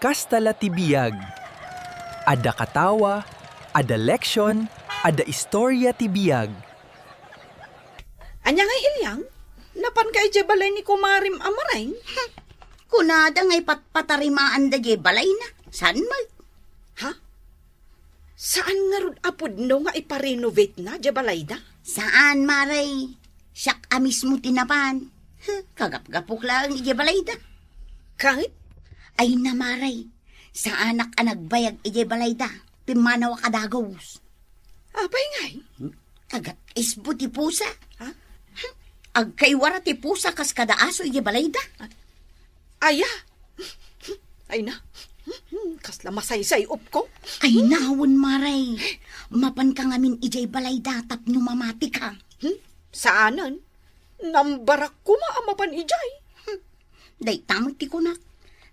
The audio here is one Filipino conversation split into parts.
Kastala ti biyag. Ada katawa, ada leksyon, ada istorya ti biyag. Anya nga ilyang? Napan kay balay ni Kumarim Amarain? Kunada ngay patpatarimaan da je balay na. San mag? Ha? Saan nga rod apod no nga iparenovate na balay da? Saan, Maray? Siyak amis mo tinapan. Kagap-gapok lang ije balay da. Kahit? Ay na, Maray. Sa anak anagbayag ije balay da. Pimanaw kadagos. Abay ngay. Kagat isbo ti pusa. Ha? Agkaywara ti pusa kas kadaaso ije balay da. Aya. Ay na. Kasla masaysay up ko. Ay nawon, Maray. Mapan ka ngamin ije balay da tapno mamati ka. Saanan? Nambarak ko maamapan ijay. Day tamot ti kunak.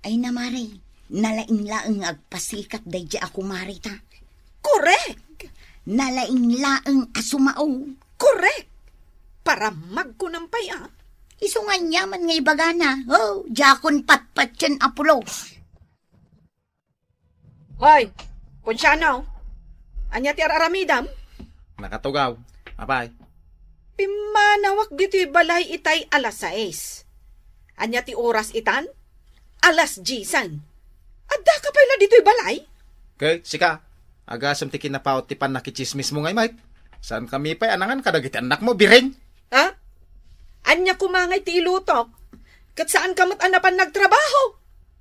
Ay na, Maray. Nalaing-laeng agpasikat day di ako, Marita. Correct! Nalaing-laeng asumao. Correct! Para magkunampay ah. Isungan yaman ngay bagana. Oh, jakon patpat yan apulos. Hoy! Ponsyano! Anya ti araramidam? Nakatugaw. Apay. Pimanawak dito'y balay itay alas 6. Anya ti oras itan? Alas 10. Adda ka pala dito'y balay? Okay, sika. Agasam ti kinapaot ti pan nakichismis mo ngay, mate. Saan kami pa'y anangan kadagiti anak mo, biring? Ha? Anya kumangay ti ilutok? Kat saan kamat anapan nagtrabaho?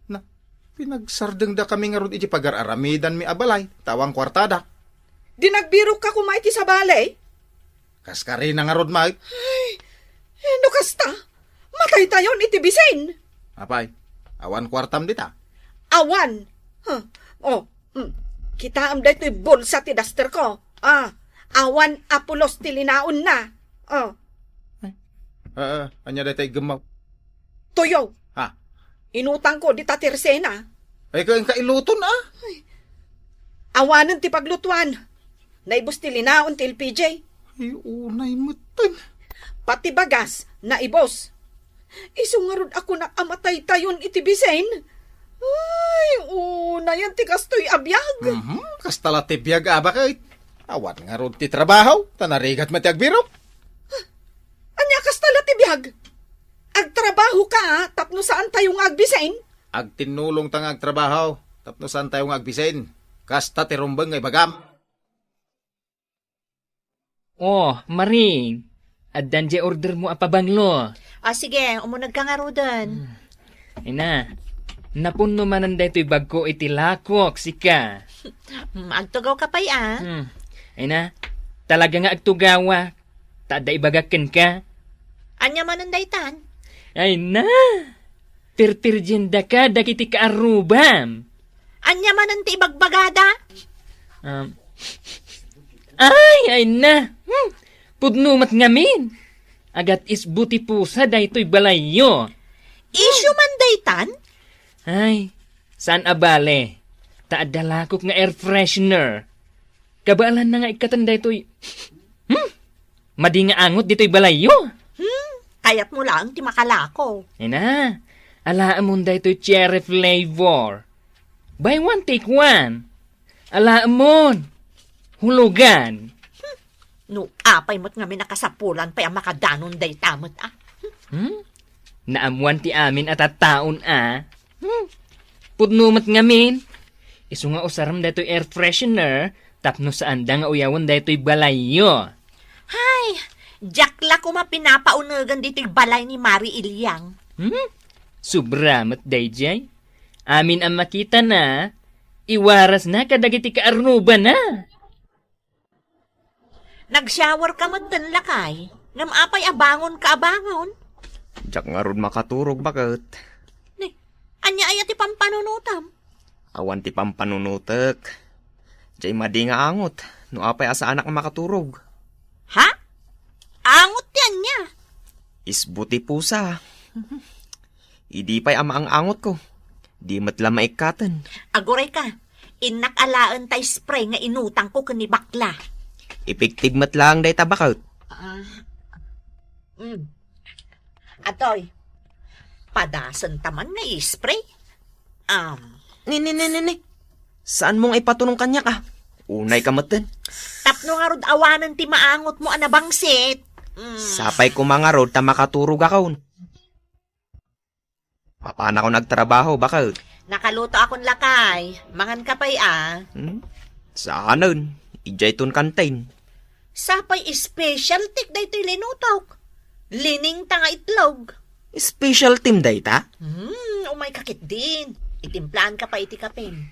Na, pinagsardeng da kami nga ron iti pagararamidan mi abalay. Tawang kwartada. Dinagbiro ka kumay ti sa balay? Kaskari na nga ron, mate. No kasta? Matay tayon iti bisin. Apay, awan kwartam dita. Awan. Huh. Oh, kita am daytoy bulsa ti daster ko. Awan apulos ti linaon na. Anya datay gemaw. Tuyo. Ha? Inutang ko di tatirsena. Ay, kayong kailuton, Awanan ti paglutuan. Naibos ti linaon ti LPJ. Ay, unay matan. Pati bagas, naibos. Isungarod ako na amatay tayon iti bisin. Ay, una yan ti kastoy abiyag. Kastala ti biyag abakit. Awan nga ron ti trabaho. Tanarigat mati agbiro. Anya kastala ti biyag? Agtrabaho ka, tapno saan tayong agbisin? Agtinulong tang agtrabaho. Tapno saan tayong agbisin. Kasta ti rumbang ngay bagam. Oh, Maring. Addan je order mo apabanglo. Sige, umunag ka nga rodan. Ina, napuno manan daytoy bag ko iti lakok, sika. Agtugaw ka pa'y Ina, talaga nga agtugawa. Tada ibagaken ka. Anya man ang daytan? Ay na, tirtirjenda ka dagiti kaarubam. Anya man ang tibagbagada? Ay na. Pudnumat ngamin. Agat isbuti pusa daytoy balayo. Issue man daytan? Ay, saan abale? Taadalakok nga air freshener. Kabaalan na nga ikatan daytoy. Madi nga angot dito'y balayo. Kayat mo lang ti makalako. Ina, alaan mo dayto'y cherry flavor. Buy one, take one. Alaan mo. Hulugan. No, apay mo't nga minakasapulan pa ang makadanon daytamot Naamuan ti amin at taon Pudnumat ngamin. Isu nga usaram daytoy air freshener, tapno saan da nga uyawan daytoy balayo. Hay, jakla ko mapinapaunagan dito'y balay ni Mari Ilyang. Subramat dayjay. Amin ang makita na, iwaras na kadagiti kaarnuba na. Nag-shower ka matan lakay. Namapay abangon ka abangon. Diyak nga ron makaturog bakit? Ni, anya aya ti pampanunutam. Awan ti pampanunutek. Diyay madi nga angot. No apay asa anak nga makaturog. Ha? Angot yan niya. Isbuti pusa. Idi pa'y ama ang angot ko. Di matla maikatan. Agoray ka. Inakalaan tay spray nga inutang ko kani bakla. Epektive matlang day tabakot. Atoy, padasan taman nga spray. Ni. Saan mong ipatunong kanya ka? Unay ka matan. Tapno nga rod awanan ti maangot mo anabangsit. Sapay ko mga rod ta makaturog akaon. Paano ako nagtrabaho, bakit? Nakaluto akong lakay. Mangan ka pa'y Saanan? Ijay ton kantain. Sapay special tik day to'y linutok. Lining tanga itlog. Special team day ta? Umay kakit din. Itimplaan ka pa iti kapin.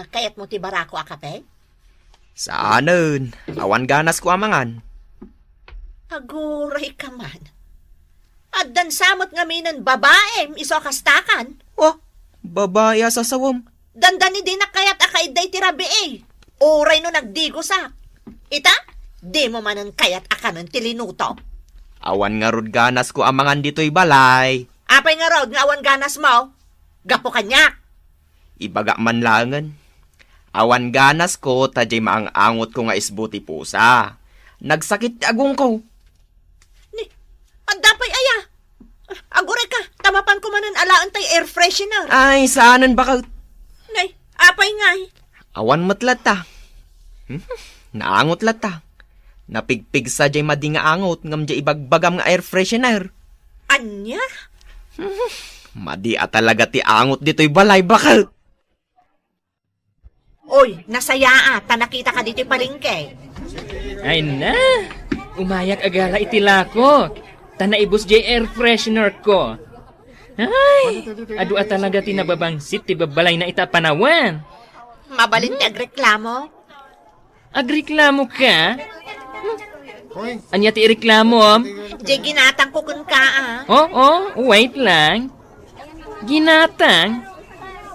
Kayat mo ti barako a kape? Saanan? Awan ganas ko amangan. Aguray ka man. At dan samot nga minan babaem iso kastakan. Oh, babaya sa sawam. Dandani din na kayat akaiday ti rabi eh. Oray no nagdigo sa. Ita, di mo manan kayat akanan ti linuto. Awan nga rod ganas ko amangan dito'y balay. Apay nga rod nga awan ganas mo. Gapo kanyak. Ibaga man langan. Awan ganas ko, tajay maang-angot ko nga isbuti pusa. Nagsakit agong ko. Ang dapay aya. Aguray ka, tamapan ko manan alaan tay air freshener. Ay, saanan bakit? Nay, apay ngay. Awan matlat ta. Naangot lata. Napigpig sa jay madi nga angot ngam jay ibagbagam nga air freshener. Anya? Madi talaga ti angot dito'y balay bakit? Oy, nasaya ta nakita ka dito palingke. Ay na, umayak agala itilako. Tanaibos jay air freshener ko. Ay, adu talaga tinababangsit ti babalay na itapanawan. Mabalin ti agreklamo. Agreklamo ka? Anya ti reklamo? Jay ginatang ko kun ka Wait lang. Ginatang?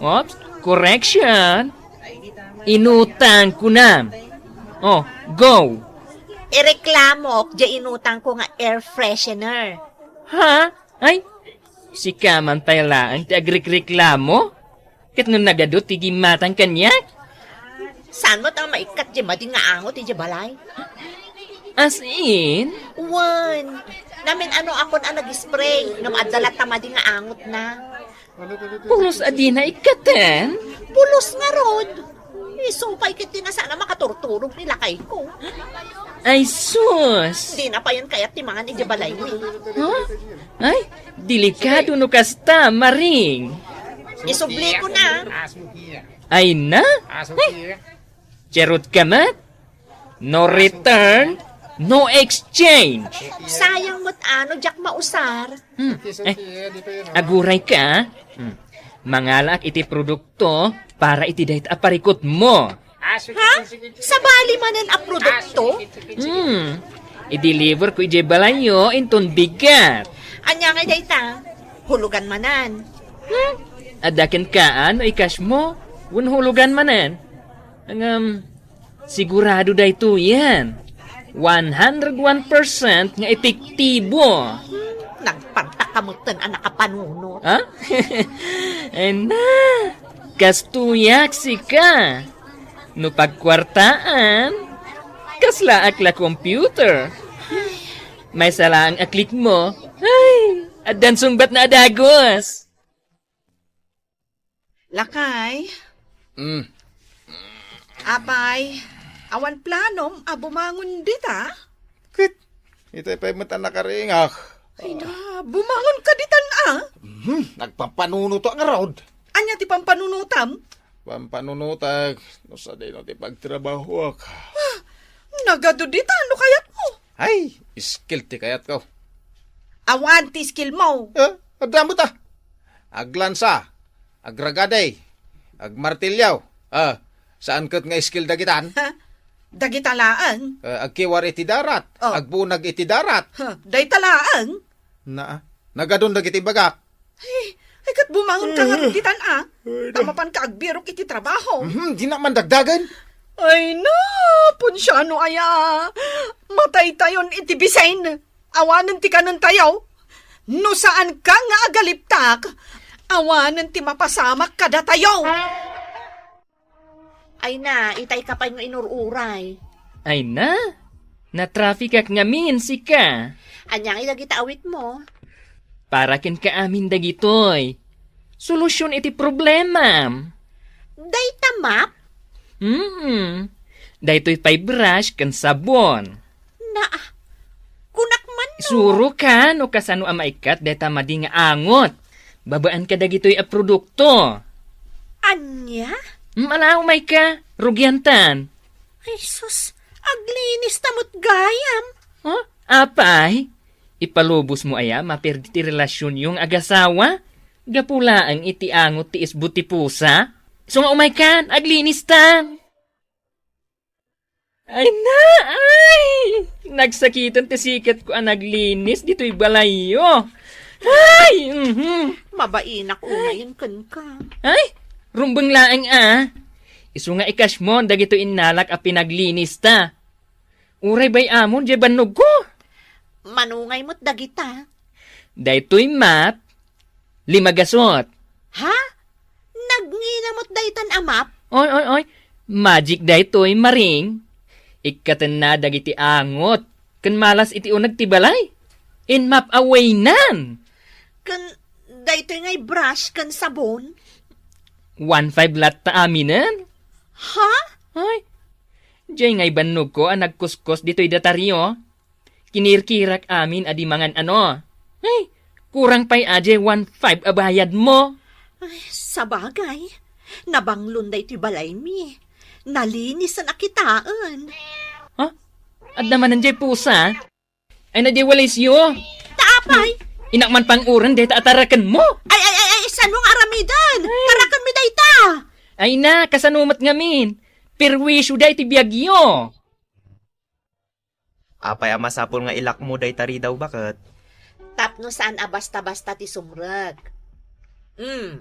Oops, correction. Inutang ko na. Go. Ireklamo, jay inutang ko nga air freshener. Ha? Ay, si kaman tayla ang ti agreklamo? Kat nung nagadot ti gimatang kanyak? Saan mo tang maikat jay madi nga angot jay balay? As in? Wan. Namin ano akon ang nag-spray. Nung adalat ta madi nga angot na. Pulos adi na ikatan? Pulos nga rod. Isumpay kiti na sana makaturturog nila kay ko. Ay, sus! Di na pa yan kayat ti mga ni balay ni. Huh? Ay, delikado no kasta, maring. Isubli ko na. Ay na? Cherot ka mat? No return, no exchange. Sayang mo't ano, Jack mausar. Aguray ka? Mangalak iti produkto para iti dahit aparikot mo. Ha? Sa bali manan a produkto? I-deliver ko ije balayo inton bigat. Anya nga dayta? Hulugan manan. Adakin kaan o ikash mo? Hulugan manan. Ang sigurado da ito yan. 101% nga epektibo. Nagpantakamutan ang nakapanunot. Ha? Ay na, kastuyak si ka. No pagkwartaan, kasla akla computer. May sala ang aklik mo. Ay, adan sungbat na adagos. Lakay, apay, awan planom bumangon dita. Kit, itay pa yung mata nakaringak. Ay na, bumangon ka ditan Nagpampanuno to ang road. Anya ti pampanunutam? Pampanunutag, no sa day no ti pagtrabaho ak. Nagado dita, ano kayat mo? Ay, skill ti kayat ko. Awan ti skill mo. Adamo ta. Aglansa, agragaday, agmartilyaw. Saan kat nga skill dagitan? Dagitalaan. Agkiwar iti darat, agbunag iti darat. Day talaan. Nagadon dagiti bagak. Ay kat bumangon ka nga ditan Tamapan ka agbirok iti trabaho. Di naman dagdagan. Ay na, punsyano aya. Matay tayon iti bisain. Awanan ti kanan tayaw. No saan ka nga agaliptak, awanan ti mapasamak kada tayaw. Ay na, itay ka pa yung inururay. Ay na, na-traffic ak ngamin si ka. Anyang ilagita awit mo. Para kin ka amin dagitoy. Solusyon iti problema. Day tamap? Daytoy pay brush kan sabon. Na, kunak man no. Suro ka no kasano ang maikat deta madi nga angot. Babaan ka dagitoy a produkto. Anya? Malaw may ka, rugyantan. Ay sus, aglinis tamot gayam. Huh? Apay? Ipalubos mo aya, maperdi ti relasyon yung agasawa? Gapulaang iti angot ti isbuti pusa? So nga umay kan, aglinis tan. Ay na, ay! Nagsakitan ti sikat ko ang naglinis, dito'y balayo. Ay! Mabainak unayin kan ka. Ay! Rumbang laang Isu nga ikas mo, dagito inalak a pinaglinis ta. Uray bay amon, di banog ko. Manungay mo't dagita. Daytoy map, 5 gasot. Ha? Nagninamot daytan amap? Oy, magic daytoy maring. Ikatan na dagiti angot, kan malas iti unag tibalay. In map away nan. Kan daytoy ngay brush kan sabon? 1.5 lat ta aminan. Ha? Ay, jay ngay banog ko ang nagkuskos dito'y dataryo. Kinirkirak amin adi mangan ano. Ay, kurang pa'y aje 1.5 abayad mo. Ay, sabagay. Nabanglon daytoy balay mi. Nalinis na kitaan. Ha? At naman nandiyan pusa? Ay na di walay siyo. Taapay! Inakman pang uran deta atarakan mo. Ay, saan mong aramidan? Tarakan mi dayta! Ay na, kasanumat ngamin. Perwisyo day ti biyagyo. Apay ang masapol nga ilak mo day tari daw bakit? Tapno saan basta-basta ti sumrag.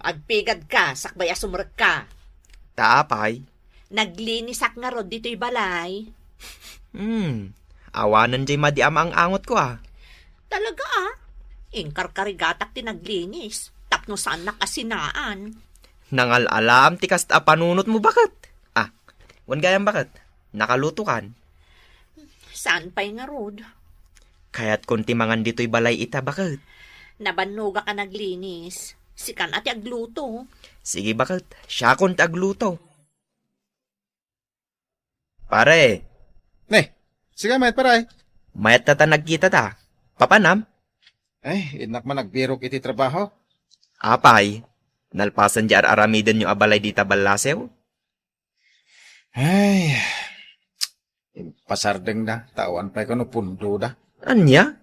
Agpigad ka, sakbay sumrag ka. Taapay. Naglinisak nga rod dito'y balay. Awanan jay madiam ang angot ko Talaga Ingkar-karigatak ti naglinis. Tapno saan nakasinaan. Nangalalam ti kasta panunot mo bakit? Wan gayam bakit? Nakaluto kan? Saan pa'y nga rod? Kaya't kunti mangan dito'y balay ita bakit? Nabanuga ka naglinis. Sikan ati agluto. Sige bakit? Siya kun agluto. Pare, Ne, sige mayat paray. mayat ta nagkita ta. Papanam? Ay, inak man nagbirok iti trabaho. Apay, nalpasan di aramidan yung abalay di tabalasew? Ay, pasardeng da. Tawan pa ko no pundo da. Anya?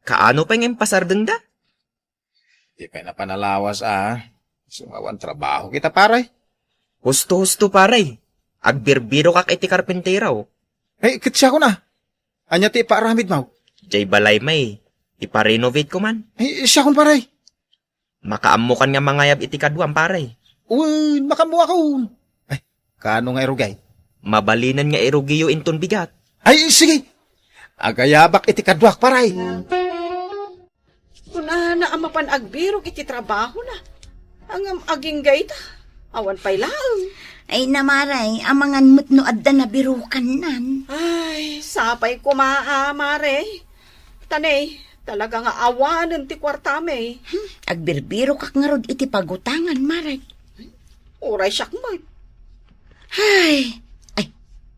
Kaano pa yung pasardeng da? Di pa na panalawas Sumawan trabaho kita paray. Husto-husto paray. Agbirbiro kak iti karpenteraw. Ay, kitsa ko na. Anya ti paaramid maw. Jay balay may. Iparenovate ko man. Ay, siya kon paray. Makaamukan nga mangayab iti kaduam paray. Uy, makamuha ko. Ay, kano nga irugay? Mabalinan nga erugiyo inton bigat. Ay, sige. Agayabak iti kadwak paray. Kuna na amapan agbirog iti trabaho na. Ang aging gayta. Awan pa'y laang. Ay namaray, amangan mo't no adda na birukan nan. Ay, sapay kumaa, mare. Tanay, talaga nga awanan ti kwartame. Agbirbiro kak nga rod iti pagutangan, maray. Oray siyak mo. Ay,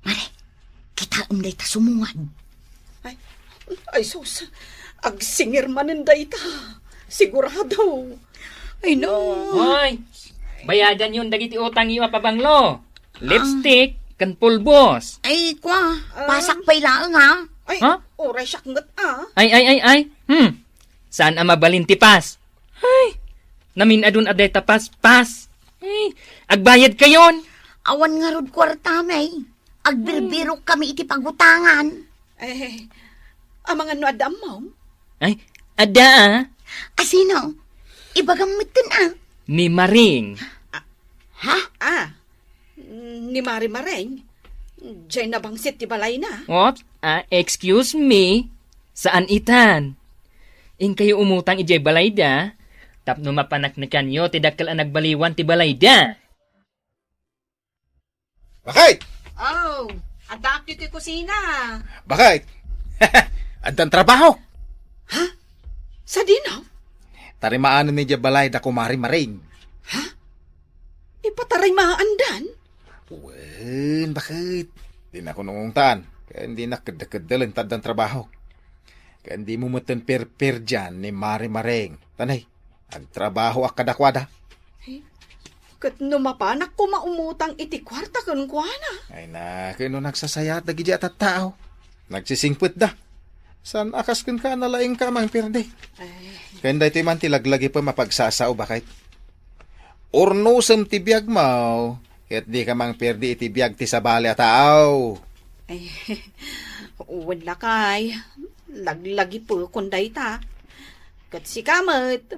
maray, kita day ta sumungad. Ay, sus. Agsingir manin dayta. Sigurado. Ay, no. Hoy, bayadan yun dagiti utang iyo apabanglo. Lipstick, kan pulbos. Ay, kwa, pasak pa'y laang ha. Ay, Ha? oray siyak ngat Ay. Saan ang mabalintipas? Ay, namin adun aday tapas, pas. Ay, agbayad kayon. Awan nga rod kwartamay. Agbirbiro kami iti pagutangan. Eh, amang ano adam mo? Ay, ada Asino? Ibagamit ka ni Maring. Ni Mari Mareng. Diyan na bangsit ti balay na. Oops, excuse me. Saan itan? In kayo umutang ijay balayda, tapno mapanak na kanyo, tidakal ang nagbaliwan ti balayda. Bakit? Oh, adak ti kusina. Bakit? Andan trabaho. Sa dinaw? Tarimaan ni balay da kumari maring. Ipataray maandan? bakit? Di na ko nungungtaan. Kaya hindi na kadakadalan tadang trabaho. Kaya hindi mo matan per dyan ni Mari Mareng. Tanay, ang trabaho akadakwada. Kat numapanak ko maumutang iti kwarta kan kuana. Ay na, kano nagsasayat na gidya at tao. Nagsisingput da. San akas kun ka nalaing ka mang perde. Kaya ito man tilaglagi pa mapagsasao bakit? Ornosem ti biyag mo. Kaya't di ka mang perde iti biyag ti sabali at tao. Ay, wala kay. Laglagi po kunday ta. Kat si kamat,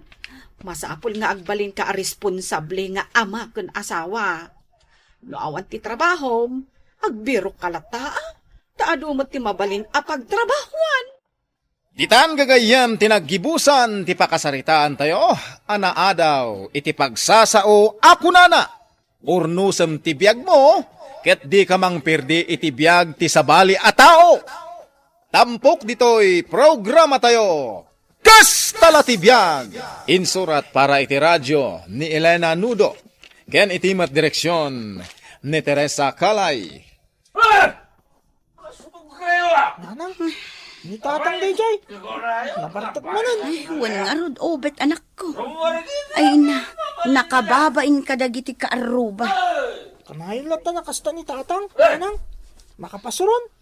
masapol nga agbalin ka a responsable nga ama kun asawa. Noawan ti trabaho, agbiro kalata. Taado mo ti mabalin a pagtrabahuan. Ditan gagayam tinaggibusan ti pakasaritaan tayo. Anaadaw iti pagsasao ako nana. Ornosem ti biyag mo. Ket di ka mang perdi iti biyag ti sabali a tao. Tampok dito'y programa tayo. Kastala ti biyag. Insurat para iti radyo ni Elena Nudo. Ken itimat direksyon ni Teresa Calay. Nanang, ni tatang day, Jay. Nabartag mo nun. Ay, wala nga rod, obet anak ko. Ay na, nakababain ka dagiti ka aruba. Kanahin lang ta nakasta ni tatang. Nanang, makapasuron.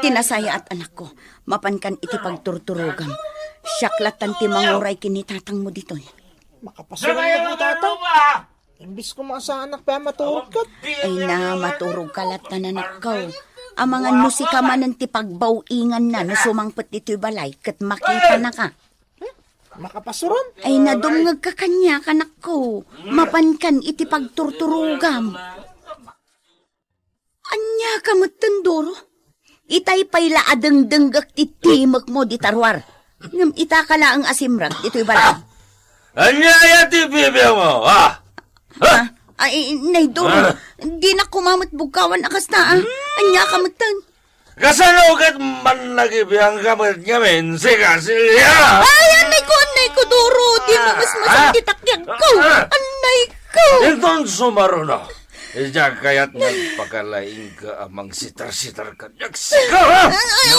Tinasaya at anak ko, mapankan iti pagturturugam. Syaklatan ti manguray kini tatang mo dito. Makapasuron ka ni tatang. Imbis ko sa anak pa maturog ka. Ay na, maturog kalat na nanakaw. Ang mga nusika manan ti pagbawingan na no sumangpet ito'y balay kat makita na ka. Makapasuron. Ay nadumngag ka kanya kanak ko. Mapankan iti pagturturugam. Anya ka matandoro. Itay payla adeng-denggak ti timak mo di tarwar. Ngam itakala ang asimrag ito'y balay. Anya ti bibig mo, ha? Ay, naidoro. Di na kumamot bukawan akas na, Anya ka matan. Kasanugat man nagibiyang kamit ngamin, siya. Ay, anay ko, Doro. Di mo mas masakitakyag ko. Anay ko. Itong sumaro na. Diyan kaya't nagpakalaing ka amang sitar-sitar ka. Yaksigaw, ha? Ay,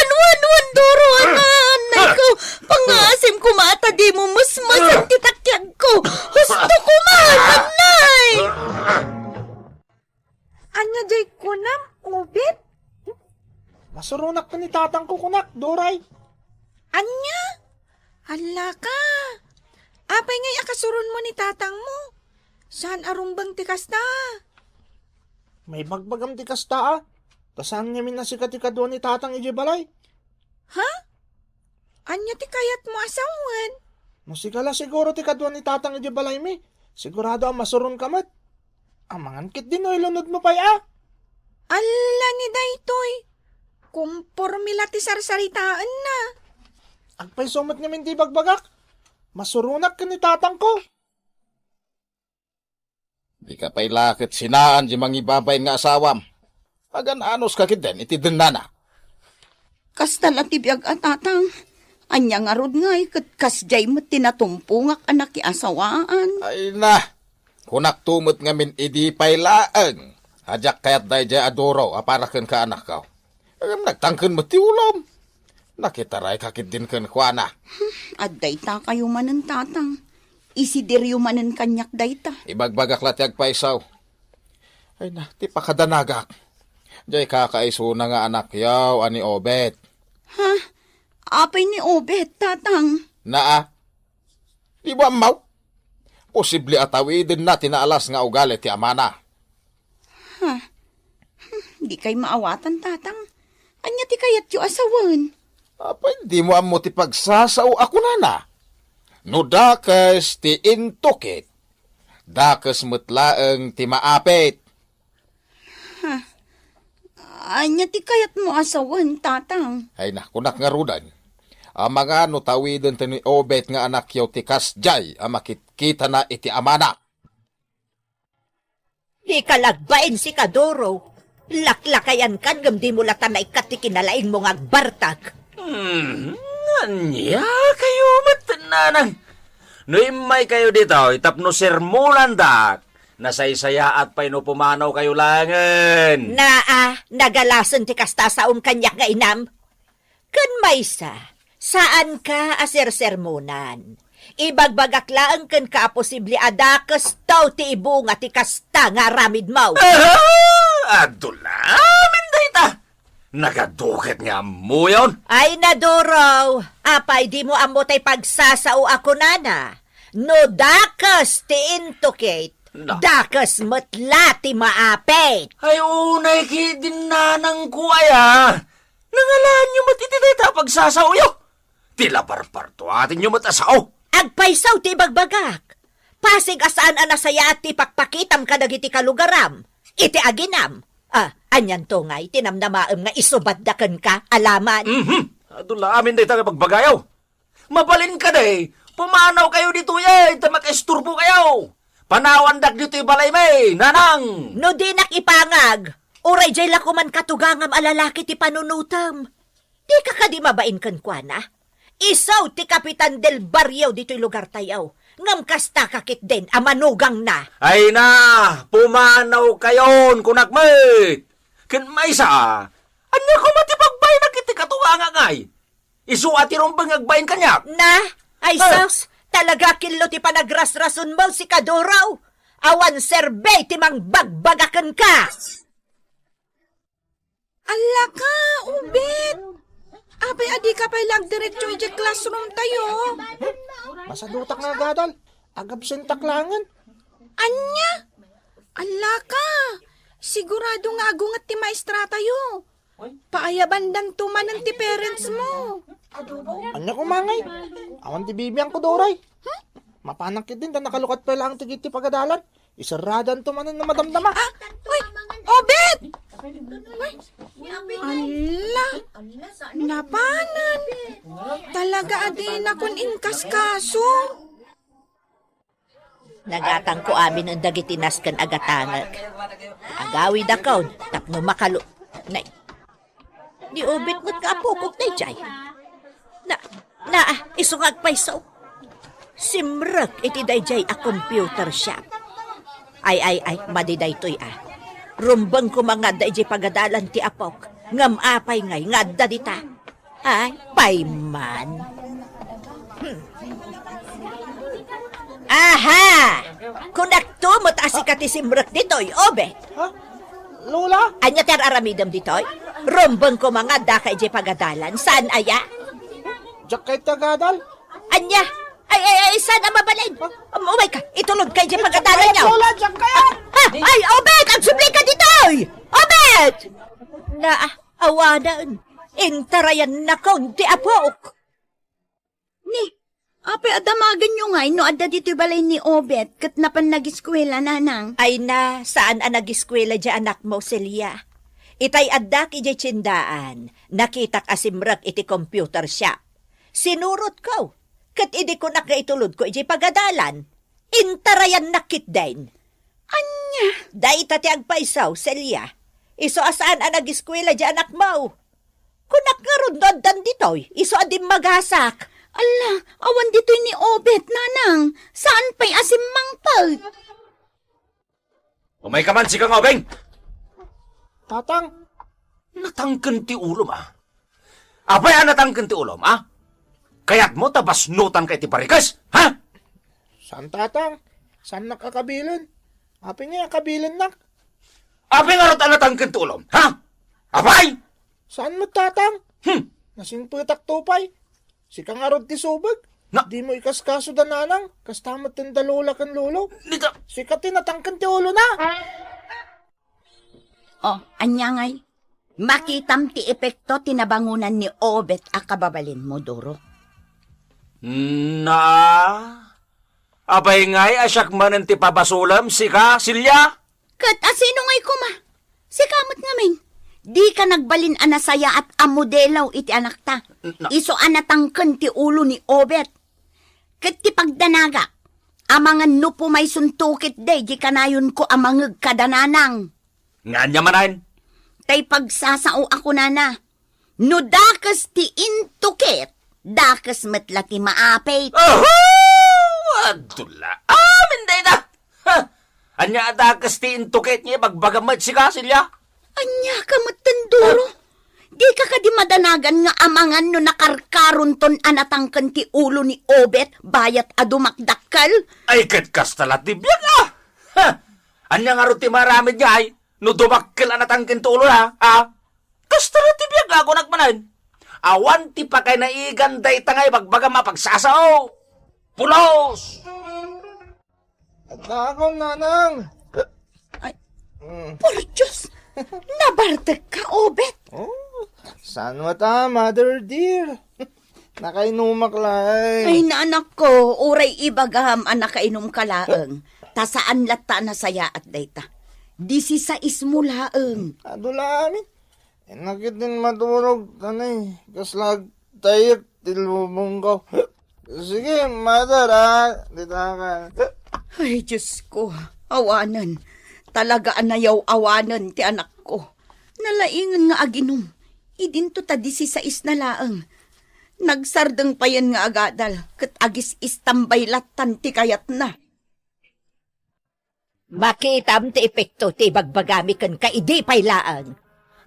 wan, Doro. Anay ko. Pangasim ko mata, di mo mas masakitakyag ko. Gusto ko man, anay. Anya jay kunam, ubit? Masurunak ka ni tatang ko kunak, Doray. Anya? Hala ka. Apay ngay akasurun mo ni tatang mo. Saan arumbang tikas na? May bagbagam ti kasta, ah. Tasan ngamin na si katika doon ni tatang ijibalay. Ha? Anya ti kayat mo asawan? Musikala siguro ti kaduan ni tatang ijibalay mi. Sigurado ang masurun kamat. Ang mangankit din o ilunod mo pa'y, ah. Ala ni daytoy. Kumpormila ti sarsaritaan na. Agpay sumat ngamin di bagbagak. Masurunak ka ni tatang ko. Di ka pa'y lakit sinaan di mangibabay nga asawam. Pagan anos kakit din iti dinana. Kastal at ibiyag at tatang. Anya nga rod ngay, kasjay mo tinatumpungak anak asawaan. Ay na, kunak tumot ngamin idi pa'y laeng. Hadyak kayat day jay adoro aparakan ka anak ka. Nagtangken mo ti ulom. Nakitaray kakit din kan kuana. Aday ta kayo manan tatang. Isidiryo manan kanyak dayta. Ibagbagak latyag paisaw. Ay na, ti pakadanagak. Jay kakaiso na nga anak yaw ani Obet. Ha? Apay ni Obet, tatang. Naa, di ba maw? Posible atawidin na tinaalas nga ugali ti amana. Di kay maawatan, tatang. Anya ti kayat yu asawan. Apay, di mo amo ti pagsasaw ako na. No dakas ti intokit. Dakas mutlaeng ti maapit. Anya ti kayat mo asawan, tatang. Ay na, kunak nga rudan. Ang mga no tawidin ti ni Obet nga anak yaw ti kasjay ang makitkita na iti amana. Di ka lagbain si Kadoro. Laklakayan kan gam di mo lata na ikatikinalaing mo nga agbartag. Anya kayo matananang. No imay kayo dito, itapno sermonan dak. Nasaysaya at pa pumanaw kayo langan. Nagalasan ti kasta sa kanyak nga inam. Kan maysa, saan ka aser-sermonan? Ibagbagak laang kan ka posible adakas tao ti ibunga ti kasta nga ramid mo. Adula, minday ta. Nagaduket nga mo yun. Ay naduraw, apay di mo amo tay pagsasao ako nana. No dakas ti intocate, Na. dakas matla ti maapit. Ay unay ki dinanang ko aya. Nangalaan nyo matititay ta pagsasauyo. Tila parparto atin nyo matasao. Agpaysaw ti bagbagak. Pasig asaan anasaya at ti pakpakitam ka dagiti kalugaram. Iti aginam. Anyan to ngay, tinamnamaam nga isubaddakan ka, alaman. Adula amin day taga pagbagayaw. Mabalin ka day. Pumanaw kayo dito yay, ta makaisturbo kayo. Panawandak dito balay may, nanang. No di nakipangag, uray jay lakuman katugangam alalaki ti panunutam. Di ka kadi mabain kan kwa na? Isaw ti Kapitan del Barrio dito'y lugar tayaw. Ngam kasta kakit din, amanugang na. Ay na, pumanaw kayon, kunakmit. Ken maysa, anya ko matipagbay na kiti katunganga ngay. Isu ati rombang agbayin kanyak. Na, ay saus, talaga kilo ti panagrasrason mo si Kadoraw. Awan serbay ti mang bagbagakan ka. Ala ka, ubit! Apay, adi ka pa'y diretso iti classroom tayo. Masadutak nga gadal. Agabsentak langan. Anya? Ala ka! Sigurado nga agungat ti maestra tayo. Paayabandan tumanan ti parents mo. Anya ko mangay. Awan ti bibiyang ko doray. Mapanakit din na nakalukat pa lang tigiti pagadalan. Isaradan tumanan na madamdama. Uy! Obet! Ala! Napanan! Talaga adi na kun inkaskaso. Nagatang ko amin ang dagitinas kan agatangag. Agawid akaw, tapno makalo. Nay, di ubit mo't kaapukok na jay. Isungag paisaw. Simrek iti dayjay a computer shop. Ay, madiday to'y Rumbang ko mga dayjay pagadalan ti apok. Ngam apay ngay, ngadda dita. Ay, payman. Aha! Kunaktumot asika ti simrek dito'y, obe. Ha? Lola? Anya ter aramidam dito'y? Rumbang ko mga dakay jay pagadalan. Saan aya? Jacket ka gadal? Anya? Ay, saan ang mabalin? Umay ka, itulog kay jay pagadalan niyo. Lola, jacket! Ay, Obed! Ang subli ka dito'y! Obed! Awanan. Intarayan na kong ti apok. Ni, ape adamagan nyo nga, no adda dito balay ni Obet, kat napan nag-eskwela nanang. Ay na, saan ang nag-eskwela dya anak mo, Celia? Itay addak iti tsindaan. Nakitak asimrak iti computer shop. Sinurot ko. Kat idi ko nakaitulod ko iti pagadalan. Intarayan nakit din. Anya? Day tati agpaisaw, Celia. Iso asaan ang nag-eskwela dya anak mo? Kunak nga rundod dan ditoy, iso adim magasak. Ala, awan dito'y ni Obet, nanang. Saan pa'y asim mangpal? Umay ka man si Kang Obeng. Tatang, Natangken ti ulom Abay natangken ti ulom Kayat mo tabasnutan kay ti parikas, ha? saan tatang? Saan nakakabilin? Api nga kabilin nak. Abay nga rot natangken ti ulom, ha? Abay! Saan mo tatang? Hmm. Nasing putak tupay. Si kang arod ti subag. Na- Di mo ikaskaso da nanang. Kastamot tin dalula kan lolo. Nita, Si katinatangkan ti ulo na. Oh, anya ngay. Makitam ti epekto tinabangunan ni Obet a kababalin mo, Doro. na... Abay ngay asyak manen ti pabasulam si ka, Silya? Kat asino ngay kuma? Si kamot ngamin. Di ka nagbalin anasaya at amodelaw iti anak ta. Na- Iso anatangken ti ulo ni Obet. Kat ti pagdanaga. Amangan no po may suntukit day, di kanayon ko amangag kadananang. Nga niya manahin. Tay pagsasao ako nana. No dakas ti intukit, dakas matla ti maapay. Adula, amin day na! Ha! Anya adakas ti intuket niya bagbagamad si Kasilya. Anya ka matanduro. Di ka di madanagan nga amangan no nakarkaron ton anatang ti ulo ni Obet bayat adumakdakkel. Ay katkas talat ti biyag ah. Ha! Anya nga ro ti maramid niya ay no dumakkel anatang kintulo na ah. Kas talat ti biyag ako nagmanan. Awan ti pa kay naigan day tangay bagbaga mapagsasao. Pulos! At ako, nanang. Por Diyos, nabartag ka, Obet. Oh, saan mo ta, mother dear? Nakainumak lang. Ay, naanak ko, uray ibagam anak kainom kalaeng. Ta saan lata na saya at dayta. 16 mo laeng. Adulamin. Nakit din maturog, tanay. Kaslag tayo, tilubong ko. Sige, mother, dito ka. Ay, Diyos ko, awanan. Talaga anayaw awanan ti anak ko. Nalaingan nga aginom. Idinto ta 16 na laeng. Nagsardeng pa yan nga agadal. Kat agis istambay latan ti kayat na. Makitam ti epekto ti bagbagami kan kaidi paylaan.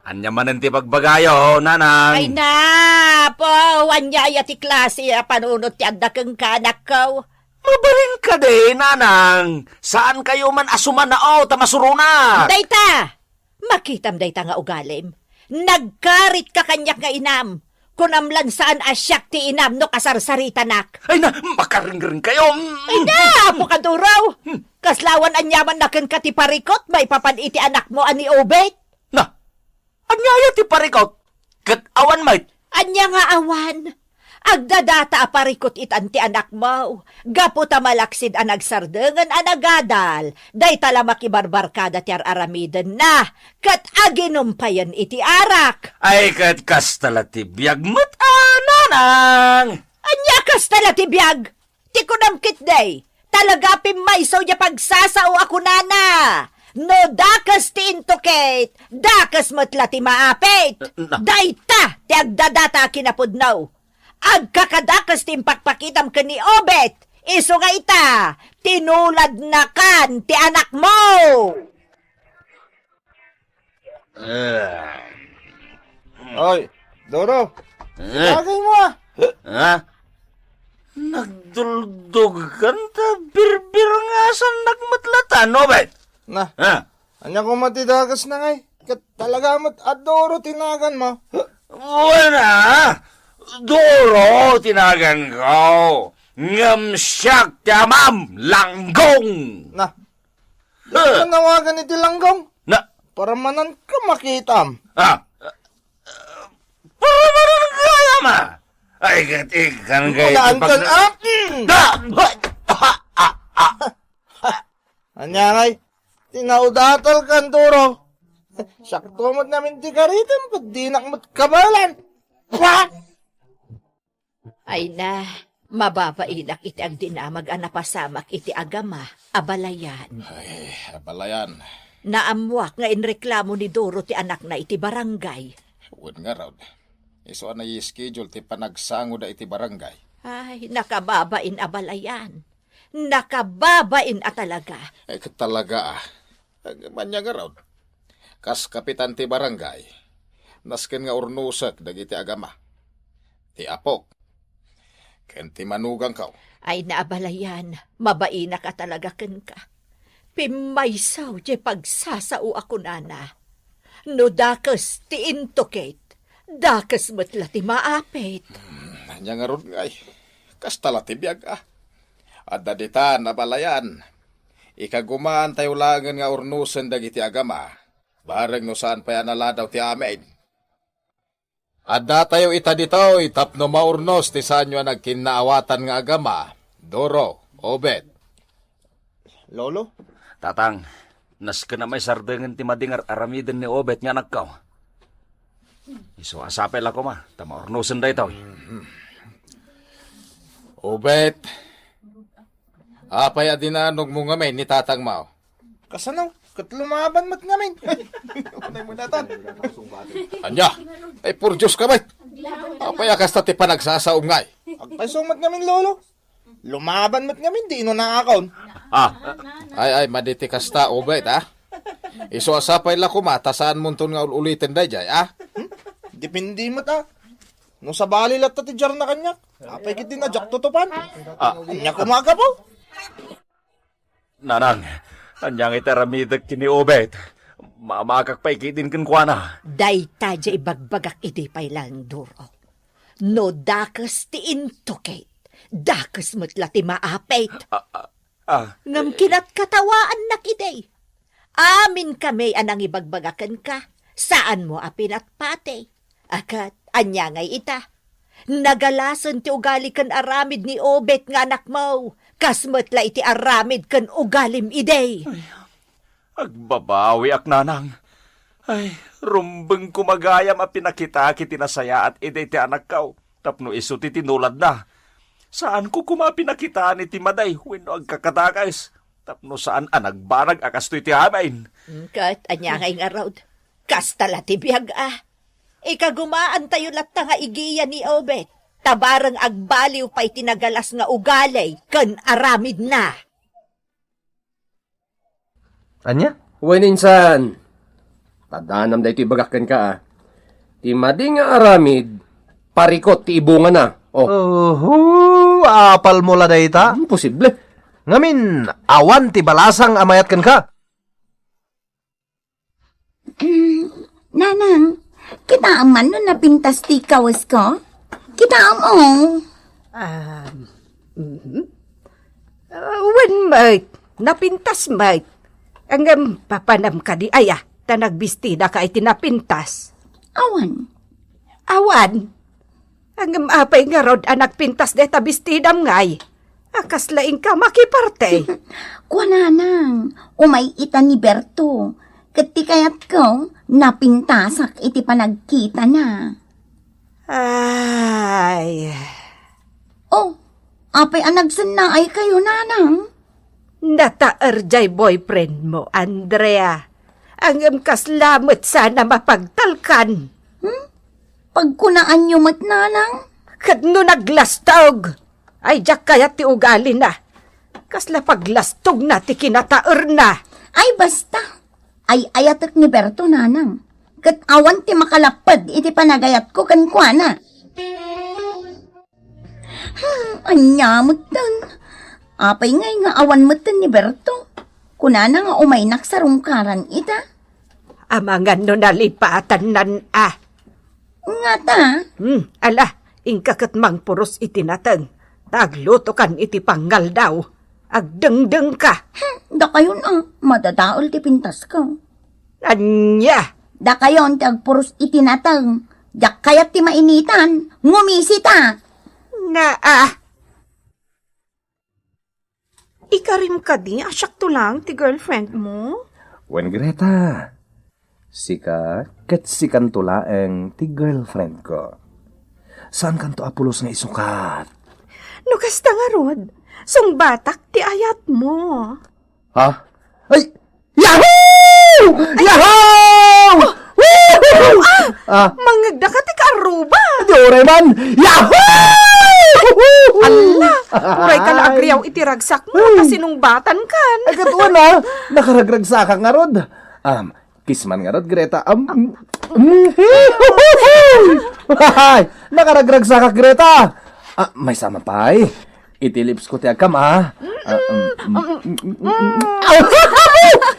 Anya manan ti pagbagayo, nanang. Ay na, po, wanyaya ti klase panunot ti adda kang kanak ko. Mabarin ka de, nanang. Saan kayo man asuman na tamasuruna? Dayta, makitam dayta nga ugalim. Nagkarit ka kanyak nga inam. Kunamlan saan asyak ti inam no kasarsaritanak. Ay na, makaring-ring kayo. Ay na, po kaduraw. Kaslawan anyaman na kan ti parikot, may papaniti anak mo ani Obet. Na, anyaya ti parikot. Kat awan mait. Anya nga awan. Agdadata aparikot itan ti anak mo. Gapo ta malaksid ang nagsardengan anagadal. Day tala makibarbarkada ti aramiden na. Kat aginumpayan iti arak. Ay kat kastala ti biyag mo't nanang. Anya kas tala ti biyag. Ti kunamkit day. Talaga pimaysaw niya pagsasao ako nana. No dakas ti intukate, dakas matla ti maapit. Dayta ti agdadata kinapudnaw. Agkakadakas ti impakpakitam ka ni Obet. Iso nga ita, tinulad na kan ti anak mo. Oy, Doro. Lagay mo Ha? Nagduldugan ta birbir nga sa nagmatlatan, Obet. Na, Ha? anya ko matidagas na ngay. Kat talaga mat adoro tinagan mo. Wala. Duro, tinagan ko. Ngamsyak tamam, langgong. Na, nawagan iti langgong. Na, Para manan ka makitam. para maroon kaya ma. Ay, katikan kayo. Ulaan kan Anya ngay, tinaudatal kan Doro. Sakto mo't namin ti karitam, pag dinak mo't kabalan. Wah! Ay na, mababainak iti ang dinamag anapasamak iti agama, abalayan. Ay, abalayan. Naamwak nga inreklamo ni Doro ti anak na iti barangay. Huwag nga raw. Iso na i-schedule ti panagsango da iti barangay. Ay, nakababain abalayan. Nakababain talaga. Ay, katalaga Manya nga raw. Kas kapitan ti barangay. Nasken nga urnusak dagiti agama. Ti apok. Ken ti manugang kaw. Ay naabalayan, mabaina ka talaga ken ka. Pimaysaw di pagsasao ako nana. No dakas ti intokate, dakas matla ti maapit. Anya nga ron ngay. Kas tala ti biyag Adda dita nabalayan. Ikagumaan tayo langan nga urnusan dagiti agama. Bareng no saan pa yan naladaw ti amin. Adda tayo ita dito, tapno maurnos ti saan nyo nagkinaawatan nga agama. Doro, Obet. Lolo? Tatang, nas ka na may sardengan ti madingar aramiden ni Obet nga nagkaw. Iso asapel ako ma, tamaurnusan da ito. Obet. Apay adinanog mo nga may ni tatang mao. Kasanaw? Kat lumaban mat ngamin. Unay mo natan. Anya, ay pur Diyos ka ba? Apay akas ti panagsasaom ngay. Agpasong mat ngamin, Lolo. Lumaban mat ngamin, di ino nakakaon. Ay, maditi kasta, obet, Iso asapay la kumata, saan mo nga ulitin day, jay, Dipindi mo ta. No sa bali lat ti jar na kanyak. Apay kit din na jak tutupan. Anya kumaga po. Nanang, anyang itaramidag kini Obet. Mamakak pa ikitin kan kuana. Dayta di ibagbagak iti pay lang duro. No dakas ti intukate. Dakas mo't ti maapait. Ngam kinat katawaan na kiday. Amin kami anang ibagbagakan ka. Saan mo apinat pate? Akat, anya ngay ita. Nagalasan ti ugali kan aramid ni Obet nga anak mo. Kasmat la iti aramid kan ugalim iday. Agbabawi ak nanang. Ay, rumbeng kumagayam a pinakita kiti nasaya at ide ti anak kaw. Tapno iso ti tinulad na. Saan ko kumapinakita ni ti maday wenno agkakatakais. Tapno saan anagbarag akastoy ti hamain. Kat, anya ngay nga raod. Kastala ti biyag Ikagumaan tayo latta nga igiya ni Obet. Tabarang agbaliw pa'y tinagalas nga ugalay, kan aramid na. Anya? Weninsan. Tadanam da ito ibagakan ka Ti madi nga aramid, parikot ti ibunga na. Apal mo la dayta? Posible. Ngamin, awan ti balasang amayat kan ka. Nanang, kita man no napintas ti kawas ko? Kita mo. When mate, napintas mate. Ang papanam ka di aya, ta nagbistida ka iti napintas. Awan. Awan. Ang apay nga rod anak pintas de tabistidam ngay. Akas laing ka makiparte. Kuananang, umay ita ni Berto. Kati kayat ko, napintasak iti panagkita na. Ay. Oh, apay anagsan na ay kayo, nanang. Nataarjay boyfriend mo, Andrea. Ang kaslamat sana mapagtalkan. Pagkunaan nyo mat, nanang. Kadno naglastog. Ay, jak kaya ti ugali na. Kasla paglastog na ti kinataer na. Ay, basta. Ay ayatek ni Berto, nanang. Kat awan ti makalapad iti panagayat ko kan kuana. Anya mutan. Apay ngay nga awan mutan ni Berto. Kunana nga umaynak sa rungkaran ita. Amangan no nalipatan nan Nga ta. Ala, ingkakat mang puros itinatang. Tagluto kan iti panggal daw. Agdengdeng ka. Da kayon madadaol ti pintas ko. Anya? Da kayon ti agpuros itinatang. Jak kayat ti mainitan. Ngumisita. Ikarim ka di, asyak to lang ti girlfriend mo? Wen Greta, sika ket sikan tulaeng ti girlfriend ko. Saan kanto apulos nga isukat? No kasta nga rod, sung batak ti ayat mo. Ha? Ay! Yahoo! Yahoo! Mangagda ka ti karuba. Doraemon! Yahoo! Ala, uray ka na agriyaw itiragsak mo, kasi nung batan kan. Ay, katuan na! Nakaragragsa ka nga rod. Kisman nga rod, Greta. Nakaragragsa ka, Greta. May sama pa ay. Itilips ko ti agkam,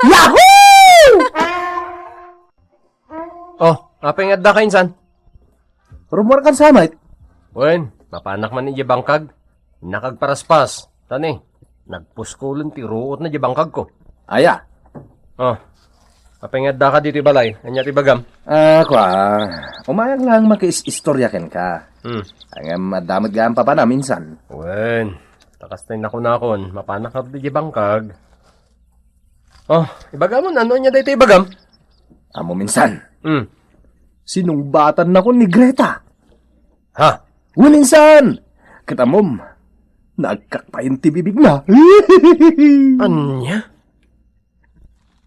Yahoo! Oh, apay nga da ka insan? Rumor kan samait. Wen, mapanak man ni bangkag. Nakagparaspas. Tani, nagpuskulon ti ruot na bangkag ko. Aya. Oh, apay nga da ka dito balay. Anya ti bagam. Umayag lang makis-istorya ken ka. Ang madamag gaan pa na minsan. Wen, takas na nakon. Mapanak ka di bangkag. Oh, ibagam mo, ano niya dito ibagam? Amo minsan. Sinumbatan na ko ni Greta. Ha? Minsan. Katamom, nagkakpayin ti bibig na. Anya?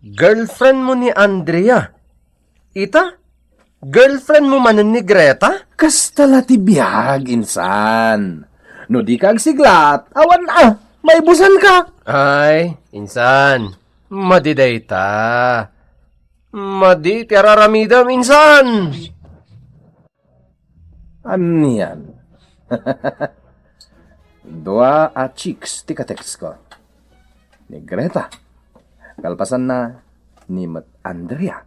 Girlfriend mo ni Andrea? Ita? Girlfriend mo man ni Greta? Kastala ti biyag, insan. No di kag siglat, awan may busan ka. Ay, Insan, madiday ta. Madi ti araramidam, insan. Aniyan. Dua a chicks ti kateks ko. Ni Greta. Kalpasan na ni Andrea.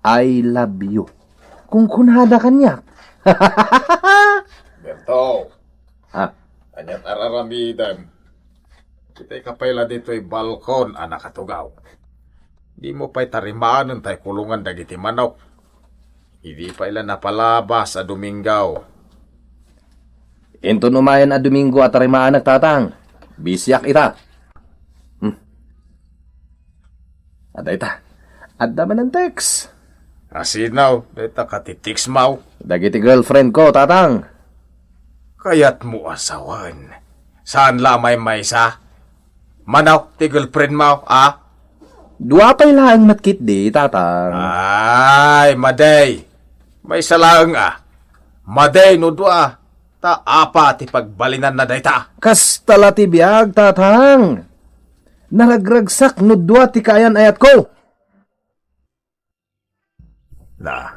I love you. Kung kunhada kanya. Berto, Ha? anyat araramidan. Kita'y kapayla dito'y balkon, anak katugaw. Di mo pa'y tarimaan tayo kulungan dagiti manok. Hindi pa ila napalabas a Domingaw. Into numayan a Domingo at tarimaan nagtatang. Bisyak ita. Aday ta. Adda man ang text. Asinaw, deta katitiks mau. Dagiti girlfriend ko, tatang. Kayat mo asawan. Saan lamay maysa? Manaw, ti girlfriend mau, ah? Dua pa'y lang matkit di, tatang. Ay, maday. May salang ah. Maday no dua. Ta apa ti pagbalinan na dayta. Kas tala ti biyag, tatang. Naragragsak no dua ti kayan ayat ko. Na,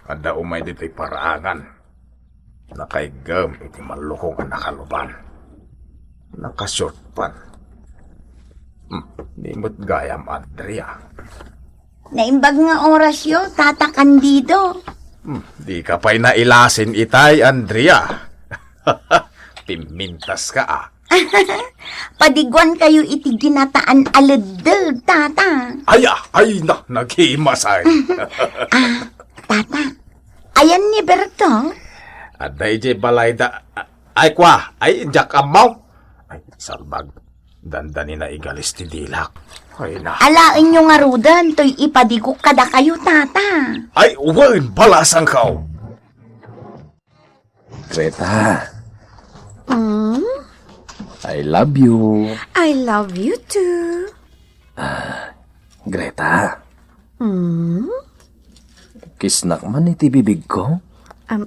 kada umay dito'y paraangan. Nakaigam iti malukong ang nakaluban. Nakashort pan. Di mo't gayam, Andrea. Naimbag nga orasyon, Tata Candido. Di ka pa'y nailasin itay, Andrea. Pimintas ka ah. Padigwan kayo iti ginataan aledel, Tata. Ay na, naghimasay. Tata, ayan ni Berto. Aday jay balayda. Ay kwa, ay jak amaw. Ay, salbag. Dandani na igalis ti dilak. Ay na. Alain nyo nga rudan, to'y ipadigok kada kayo, Tata. Ay, uwan, balasang kao. Greta, I love you. I love you too. Greta. Kisnak man iti bibig ko. Ay,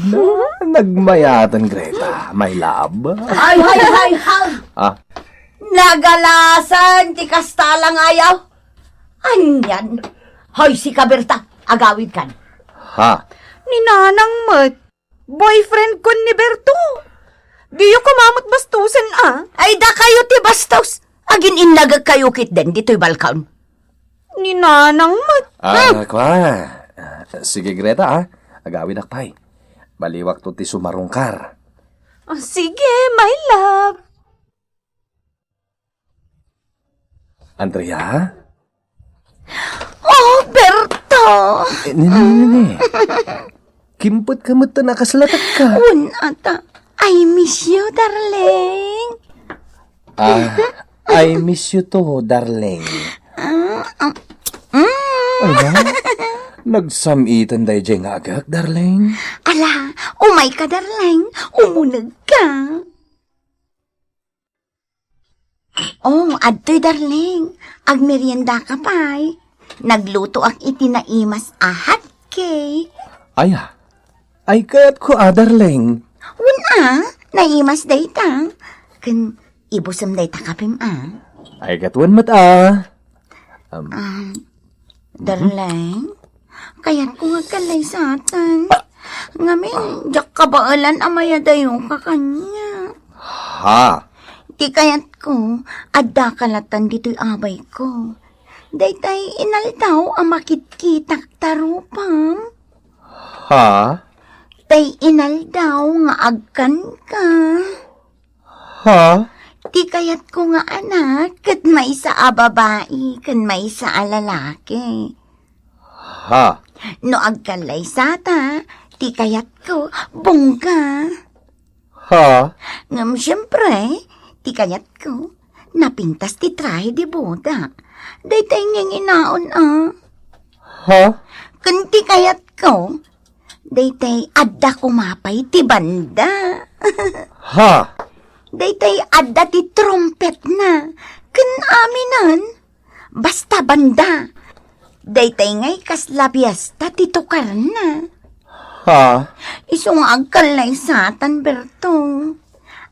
na. Nagmayatan, Greta. My love. Ay! Ah, Nagalasan, ti kastalang ayaw. Anyan. Hoy, si Kaberta, agawid kan. ha? Ni Nanang Mat, boyfriend ko ni Berto. Di yung kumamot bastusan ah. Ay, da kayo ti bastos. Agin inagag kayo kit den, dito'y balkaon. Ni Nanang Mat. Kwa. Sige, Greta, ah. Agawin akpay. Baliwak to ti sumarungkar. Oh, sige, my love. Andrea? Oh, Berto! Nini. Kimpot ka mo to, nakasalatat ka. Ata, I miss you, darling. I miss you too, darling. Ay ba? Nagsamitan day dyan nga agak, darling. Ala, umay ka, darling. Umunag ka. Oh, adto'y darling. Agmerienda ka pa'y. Nagluto ang itinaimas ahat cake. Ay kayat ko, darling. Una, naimas day ta. Kan ibusam day ta kapim Ay katuan mat, Darling, kaya't ko nga kalay sa atan. Ngamin, jak kabaalan amaya dayo ka kanya. Ha? Di kaya't ko, adda kalatan dito'y abay ko. Daytay inaldaw ang makitkitak tarupam. Ha? Tay inaldaw nga agkan ka. Ha? Di kaya't ko nga anak, kat may sa babae, kan may sa lalaki. Ha? No agkalay sa ta, di kaya't ko bongga. Ha? Ngam siyempre, di kaya't ko napintas ti trahe di boda. Daytay ngayong inaon Ha? Kunti kaya't ko, daytay adda kumapay ti banda. Ha? Daytay adda ti trumpet na, kun aminan, basta banda. Daytay ngay kaslabiasta ti tukar na. Ha? Isong agkalay satan, Berto.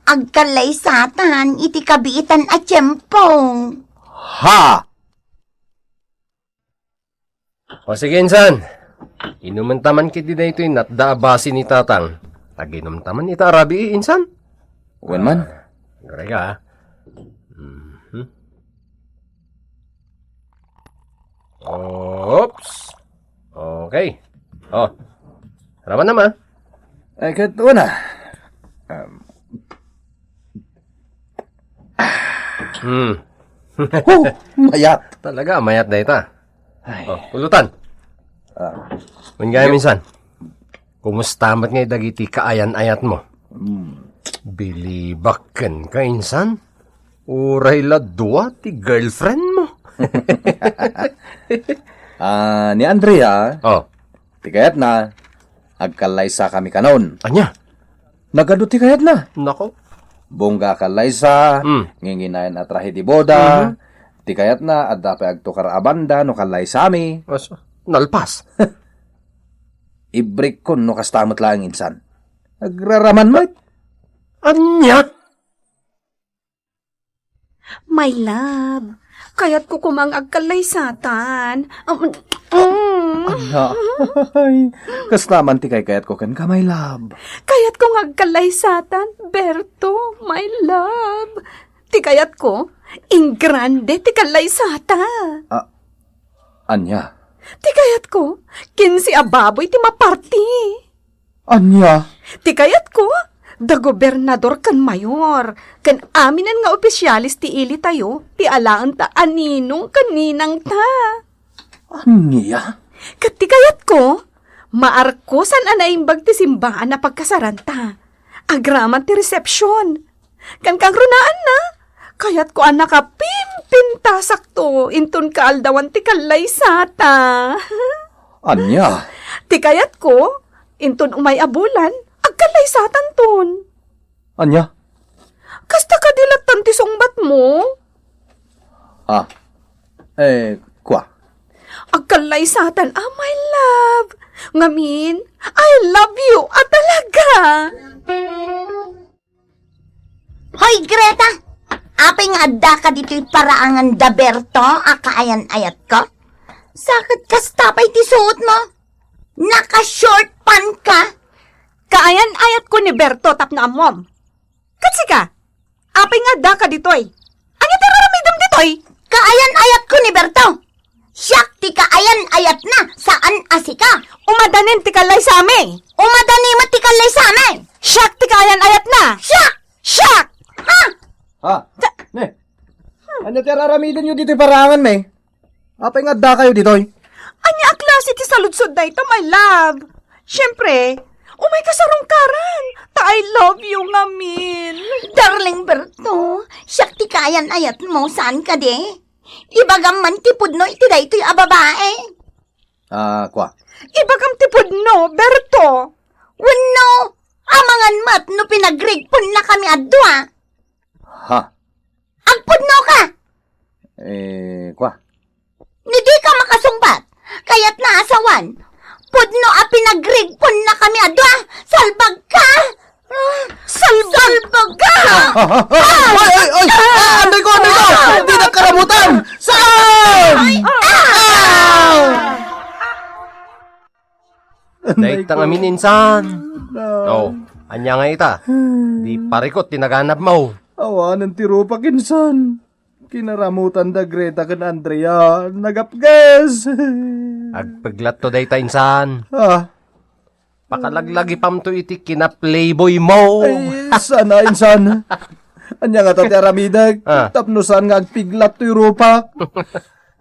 agkalay satan iti kabiitan at tiyempong. Ha! O sige, insan. Inuman taman kiti na ito yung natdaabasi ni tatang. Taginom taman ita arabi, insan. Uwan man. Garay ka, ha? Oops. Okay. Oh. Harapan naman. Ay, kahit uwan na. Mayat. Talaga, mayat na ita. Oh, pulutan. Mangga minsan. Kumusta mat nga dagiti kaayan-ayat mo? Bilibaken ka, insan? Uray la dua ti girlfriend mo. Ni Andrea, Oh, ti kayat na, agkalaysa kami kanon. anya? Nagado ti kayat na. Nako. Bongga kalaysa, nginginayan at rahi di boda, ti kayat na, at dapat agtukar abanda, no kalaysa mi. Nalpas. Ibrik kon no kastamot lang insan. Nagraraman mo. Anya? My love, kaya't ko kumang agkalay satan. Ay, kastaman ti kay kayat ko kan ka, my love. Kaya't ko agkalay satan, Berto, my love. Ti kayat ko, in grande ti kalay sata. Anya? Ti kayat ko, kinsi ababoy ti maparti. Anya? Ti kayat ko, da gobernador kan mayor, kan aminan nga opisyalis ti ili tayo, ti alaan ta aninong kaninang ta. Anya? Kat ti kayat ko, maarkosan anaimbag ti simbahan na pagkasaranta. Agraman ti resepsyon. Kan kang runaan na, kayat ko anak ka pimpintasak to, intun kaaldawan ti kalay sata. Anya? Ti kayat ko, intun umay abulan, agkalay satan ton. Anya? Kasta kadilatan ti sungbat mo. Kwa? Agkalay satan, my love. Ngamin, I love you, talaga. Hoy, Greta! Apay nga adda ka dito'y paraangan da Berto, akaayan-ayat ko? Sakit kastapay ti suot mo? Naka-short pan ka? Kaayan-ayat ko ni Berto tap na amom. Katsi ka, apay nga da ka ditoy. Ano tiraramidam ditoy? Kaayan-ayat ko ni Berto. Siyak ti kaayan-ayat na, saan asika? Umadanin ti kalay sa amin. Umadani mo ti kalay sa amin. Siyak ti kaayan-ayat na. Siyak! Siyak! Ha? Ne? Ano tiraramidan nyo dito parangan, me? Apay nga da kayo dito, Anya aklase ti saludsod na ito, my love. Siyempre, umay kasarong karan. Ta I love you ngamin. Darling Berto, siyak ti kaayan-ayat mo, saan ka de? Ibagam man ti pudno iti daytoy a babae. Kwa? Ibagam tipod no, Berto. Wano, amangan mat no pinagrigpon na kami adwa. Ha? Agpudno ka! Kwa? Ni di ka makasungbat, kaya't naasawan. Pudno a pinagrigpon na kami adwa. Salbag ka! Salbag ka! Ay! Anday ko! Hindi na karamutan! Saan? Daig tang amin, insan. Oh, anya nga ita. Di parikot, tinaganap mo. Awanan ti Rupa kinsan. Kinaramutan da Greta kan Andrea. Nagapges. Agpaglat to day ta, insan. Pakalaglag Pam to iti kina playboy mo. Ay, sana insan. Anya nga tati aramidag. Tapnusan nga agpiglat ti Rupa.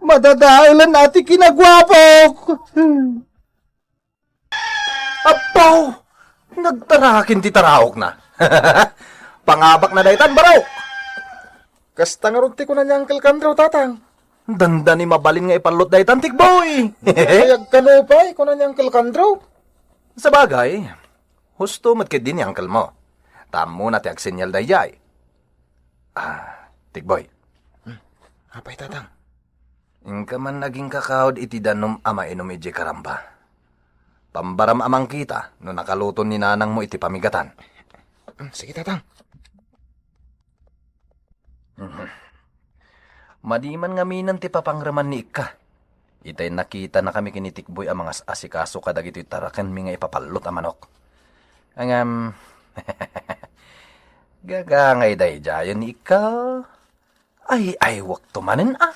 Madadahilan nati kinagwapok. Apaw! Nagtarakin ti taraok na. Pangabak na daytan, baraw! Kasta nga runti ko na niya Uncle Kandraw, tatang. Danda ni mabalin nga ipalot daytan, tikboy! Kayag kanupay ko na niya Uncle Kandraw. Sa bagay, husto matkid din ni Uncle mo. Tamo na ti agsinyal dayay. Tikboy. Apay, tatang. Ingka man naging kakawad iti danom ama inom iji karamba. Pambaram amang kita no nakaluton ni nanang mo iti pamigatan. Sige, tatang. Madiman nga minan ti papangraman ni Ika. Itay nakita na kami kinitikboy ang mga asikaso kadag ito'y tarakan mi nga ipapalot ang manok. Ang gagangay day jayan ni Ika. Ay, wak tumanin ah.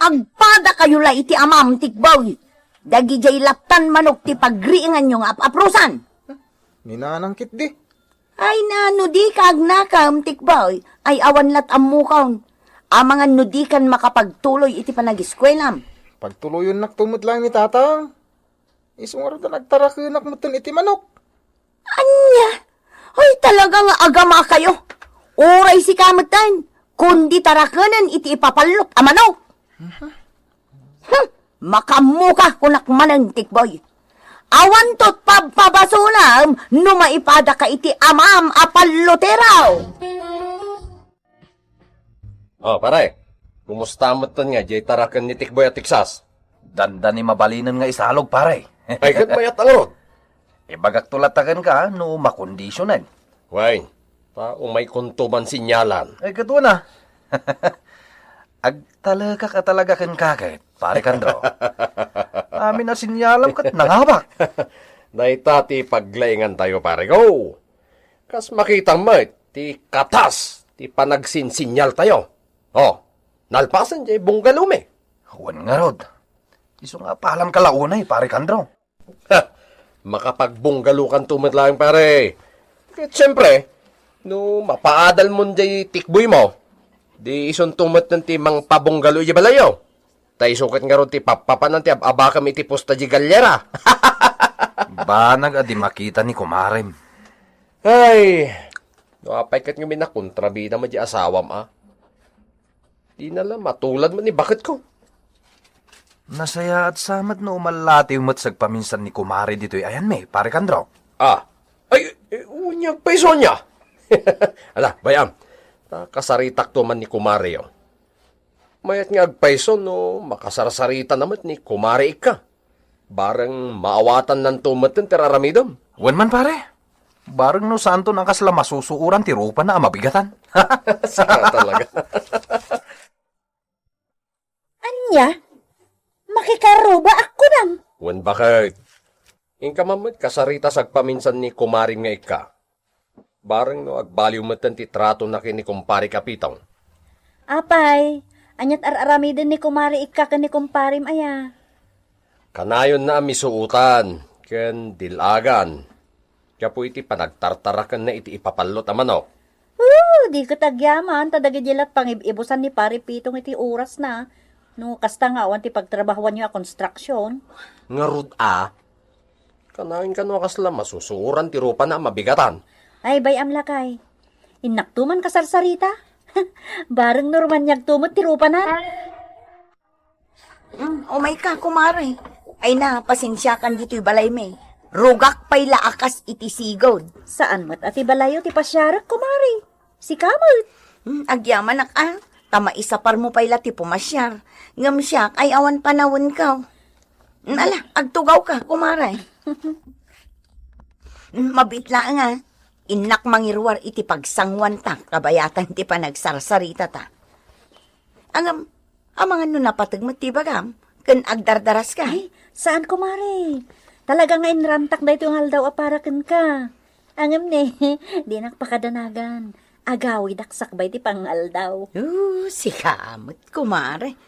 Agpada kayo la iti amam tikboy. Dagi jay laptan manok ti pagriingan yung aprusan. Ninanangkit di. Ay na, nudi kag nakam tikboy. Ay awan lat amukaw. Amangan nudi kan makapagtuloy iti panagiskwelaam. Pagtuloyon naktumot lang ni tatang. Isungaro na nagtarakinak mo iti manok. Anya? Ay talaga nga agama kayo. Oray si kamutan. Kundi tarakanan iti ipapalot amano. Makamuka kunak manang tikboy. Awan tot pabpabasulam no maipada ka iti amam apaloteraw. Oh, pare. Kumusta mo nga, jay tarakan ni Tikboy at Tiksas? Dandan ni mabalinan nga isalog, pare. Ay, kat bayat ang rod. Ibagak tulatakan ka, no makondisyonan. Way, umay kuntuman sinyalan. Ay, kato na. Ag talaga ka talaga kan kakit, pare Kandro. Amin na sinyalam kat nangabak. Naitati paglaingan tayo, pare. Go! Kas makita mo, ti katas, ti panagsinsinyal tayo. Oh, nalpasan jay bunggalume. Huwan nga rod. Iso nga palam kalaunay, pare Kandro. Makapagbunggalukan tumatlang, pare. At siyempre, no mapaadal mo jay tikboy mo, di ison tumat ng timang pabunggalo jay balayo. Tay sukat nga ron ti papapanan ti abakam iti posta jay galyera. Banag adi makita ni kumarem. Ay, no apay kat nga minakontrabida mo jay asawam ah. Di na lang matulad mo ni bakit ko. Nasaya at samat no umalati umatsag paminsan ni kumare dito'y ayan may, pare Kandro. Ah, ay, unyag pa iso niya. Ala, bayam, kasaritak to man ni kumare yo. Mayat nga agpaiso no, makasarasarita naman ni kumare ika. Barang maawatan ng tumatin tiraramidom. Wan man pare. Barang no santo nang kasla masusuuran ti rupa na mabigatan. Saka talaga. Anya? Makikaruba ako nang. Wan bakit? Inka mamad kasarita sagpaminsan ni kumaring nga ika. Barang no agbaliw matan ti trato na kini kumpari kapitong. Apay, anyat araramidin ni kumari ika ka ni kumparim aya. Kanayon na misuutan, ken dilagan. Kaya po iti panagtartarakan na iti ipapalot a manok. Di ko tagyaman, tadagidilat pangibusan ni pari pitong iti oras na. No, kasta nga awan ti pagtrabahuan niyo a construction. Ngarud a, kanayon ka no kasla masusuran ti rupa na mabigatan. Ay, bayam lakay. Inaktuman kasarsarita. Bareng norman nyagtumot ti rupa na. Umay ka, kumare. Ay na, pasensyakan dito'y balay may. Rugak pa'y laakas iti sigod. Saan mo't ati balayo ti pasyarak, kumari? Si Kamot. Agyaman ak tama isapar mo pa'y lati pumasyar. Ngam siya, ay awan panawon ka. Ala, agtugaw ka, kumare. Mabitla nga. Inak mangirwar iti pagsangwan ta, kabayatan ti panagsarsarita ta. Angam, amangan no napatagmat ti bagam, ken agdardaras ka. Ay, saan kumari? Talaga nga inrantak na ito yung haldaw aparakan ka. Angam ne, di nakpakadanagan. Agawi daksakbay ti pangaldaw. Si Kamot, kumare.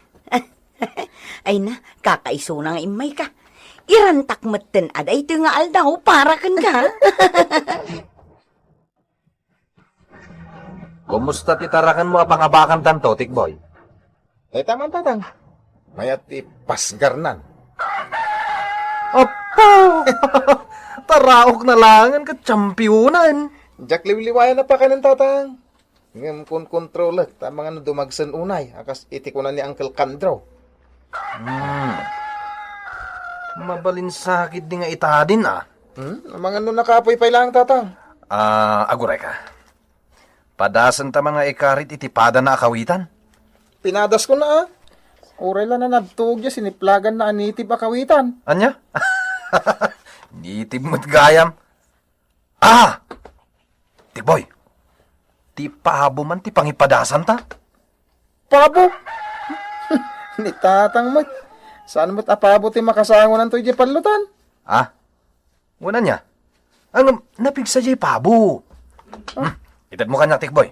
Ay na, kakaiso na nga imay ka. Irantak maten aday ito nga aldaw, parakan ka. Kumusta titarakan mo pangabakan tanto, Tikboy? Ay, tamang tatang. Mayat pasgarnan. Opo! Taraok na langan ka tsampionan. Jack liwliwayan na pa ka ng tatang. Ngam kun kontrol at tamang ano dumagsan unay. Akas itikunan ni Uncle Kandro. Mabalinsakit di nga itadin ah. Mga ano nakapoy pa lang tatang. Aguray ka. Padasan ta mga ikarit itipada na akawitan. Pinadas ko na ah. Oray lang na nabtugya siniplagan na anitib akawitan. Anya? Nitib mo't gayam. Tikboy. Ti pabo man ti pangipadasan ta. Pabo? Ni tatang mo't. Saan mo't apabo ti makasangon to iti palutan? Ah, wala niya. Ang napigsa jay pabo. Itad mo kanya, tikboy.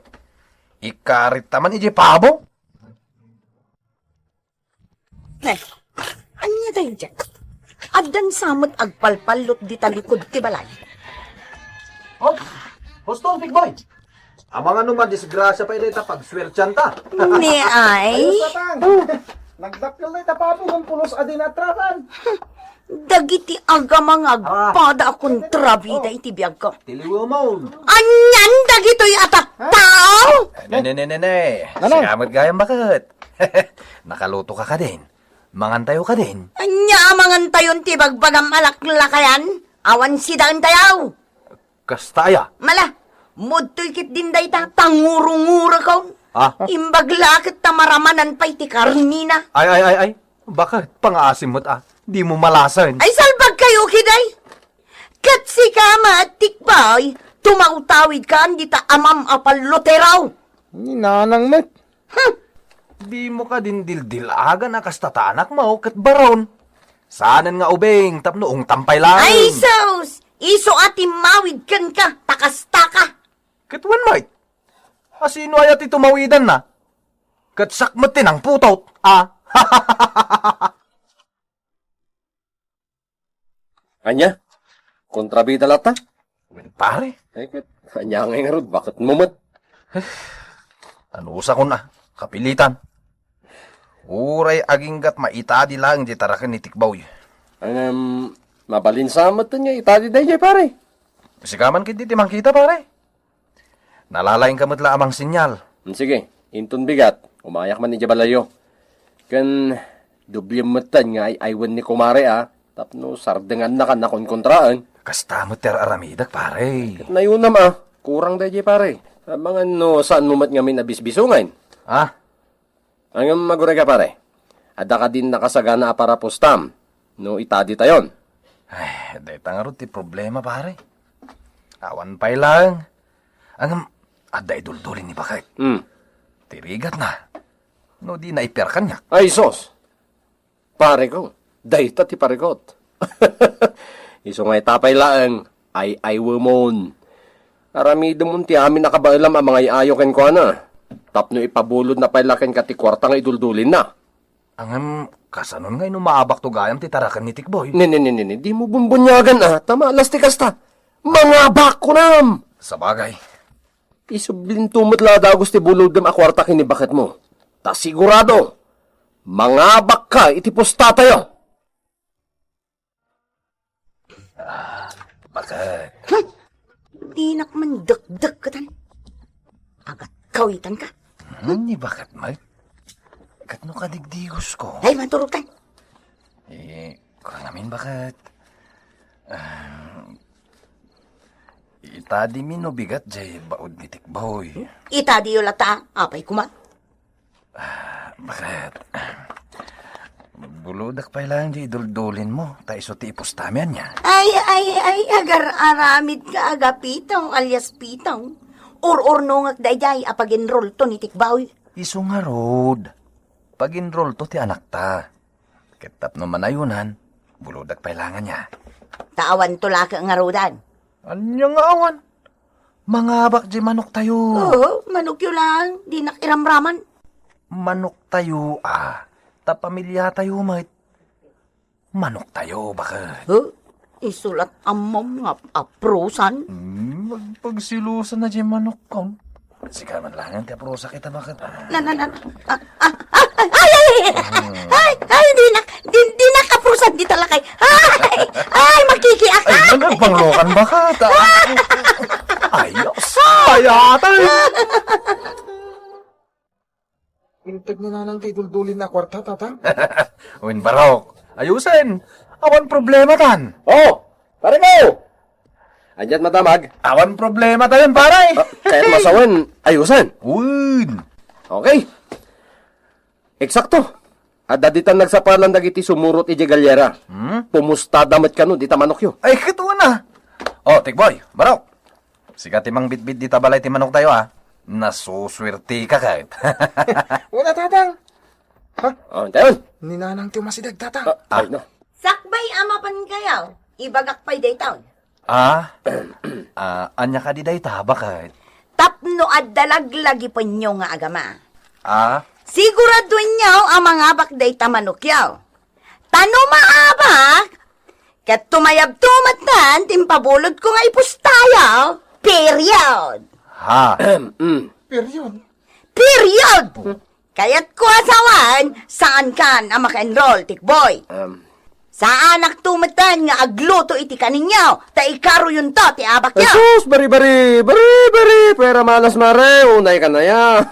Ikarit taman iti pabo. Anya tayo dyan? Addan samot agpalpalot di talikod ti balay. Oh, husto, tikboy. Amang ano man disgrasya pa ita pagswertyan ta. Ni ay? Nagdakil na itapabo ng pulos adinatrakan. Dagiti agamang agpada akong trabida iti biyag ko. Tiliwa mo. Anyan dagito'y atataw! Ne. Siyamat gayang bakit? Nakaluto ka din. Mangantayo ka din. Anya amangan tayon ti bagbagam alaklakayan. Awan sidaan tayaw. Kastaya. Mala, mudto'y kit din day ta, tangurungura ko. Ah? Imbaglakit tamaramanan pa iti karnina. Ay. Bakit? Pang-asim mo't Di mo malasan. Ay salbag kayo kiday. Kat si kama at tikbay, tumautawid ka di ta amam apaloteraw. Ninanang met. Di mo ka din dildilagan akas tatanak mo kat baron. Saanan nga ubeng tapnoong tampay lang. Ay sos, iso ati mawid kan ka, takastaka. Katwan mait. Asino ay ati tumawidan na? Kat sakmatin ang putot, Anya? Kontrabida lata? Pare. Ay, anya nga nga rod, bakit mo mat? Ano usa ko na? Kapilitan. Uray aginggat maitadi lang di tarakan ni Tikbaw. Mabalinsamat niya, itadi day pare. Sikaman kiti timang kita pare. Nalalaing kamot la amang sinyal. Sige, intun bigat. Umayak man ni Jabalayo. Kan dublem matan nga ay aywan ni kumare tapno sardengan na kan nakon kontraan. Kasta mo ter aramidak pare. Nayunam kurang day pare. Mga no saan mo mat ngamin abisbisungan? Ang magure ka pare. Ada ka din nakasagana para postam. No itadi tayon. Ay, deta nga ron ti problema pare. Awan pay lang. Ang ada iduldurin ni bakit. Tirigat na. No di naiper kanyak. Ay sos. Pare ko. Dayta ti paregot. Iso nga itapay lang. Ay wumon. Aramido mo ti amin nakabailam ang mga iayo ken ko na. Tapno ipabulod na pailaken ka ti kwarta nga iduldulin na. Ang kasanon nga inumaabak to gayam ti tarakan ni Tikboy. Ni, di mo bumbunyagan Tama, lasti kasta. Mga bako nam. Sabagay. Isublin tumat lada gusti bulod ng akwarta kinibakat mo. Ta sigurado. Mga bak ka itipos tatayo. Bakit? Di nakman dek-dek katan. Agat kawitan ka. Ni bakit, Mike? Kat no kadigdigos ko. Ay, maturukan. Kurang namin bakit? Itadi mi no bigat jay baod ni Tikboy. Itadi yung lata, apay kuma. Bakit? Buludak pa lang jay duldulin mo. Ta iso ti ipostamian niya. Ay, agar aramid ka agapitong alias pitong. Or-or dayay apag-enroll to ni Tikbaw. Iso nga road. Pag-enroll to ti anak ta. Ketap no manayunan, buludak pa ilangan niya. Taawan to laka nga rodan. Anya nga awan? Mangabak jay manok tayo. Oo, manok yun lang. Di nakiramraman. Manok tayo, Ta pamilya tayo, mate. Manok tayo, bakit? Isulat amom nga aprosan. Magpagsilusan na dyan manok ko. Sige man lang, ti aprosa kita, bakit? Ay, di nakaprosan di talakay. Ay, magkikiak. Ay, nagpanglokan bakit? Ayos, ayatan. Intag na lang kay duldulin na kwarta, tatang. Uwin barok, ayusin. Awan problema tan. Oh, pare ko! Andiyan madamag. Awan problema tayo, pare. Kahit masawan, ayusan. Uwin. Okay. Eksakto. Adaditan nagsapalan dagiti sumurot iti galyera. Pumusta damat kanu di tamanok yo. Ay, kituwa na. Oh, Tikboy, barok. Siga timang bitbit di tabalay ti manok tayo, nasuswerte ka kahit. Wala, tatang. Oh, tayon. Ninanang tiyo masidag, tatang. Ay, no. Sakbay amapan kayo. Ibagak pa'y daytaon. Anya ka di day taba kahit. Tapno at dalaglagi pa nyo nga agama. Siguraduin nyo ang mga bakday tamanukyaw. Tano maabak, kat tumayab tumatan, timpabulod ko nga ipustayaw. Period. Period! Kaya't ko asawan, saan kan ang maka-enroll, tikboy? Sa anak tumatan nga agluto iti kaninyaw, ta ikaro yun to, ti abak yaw. Jesus, bari, pera malas mare, unay ka na ya.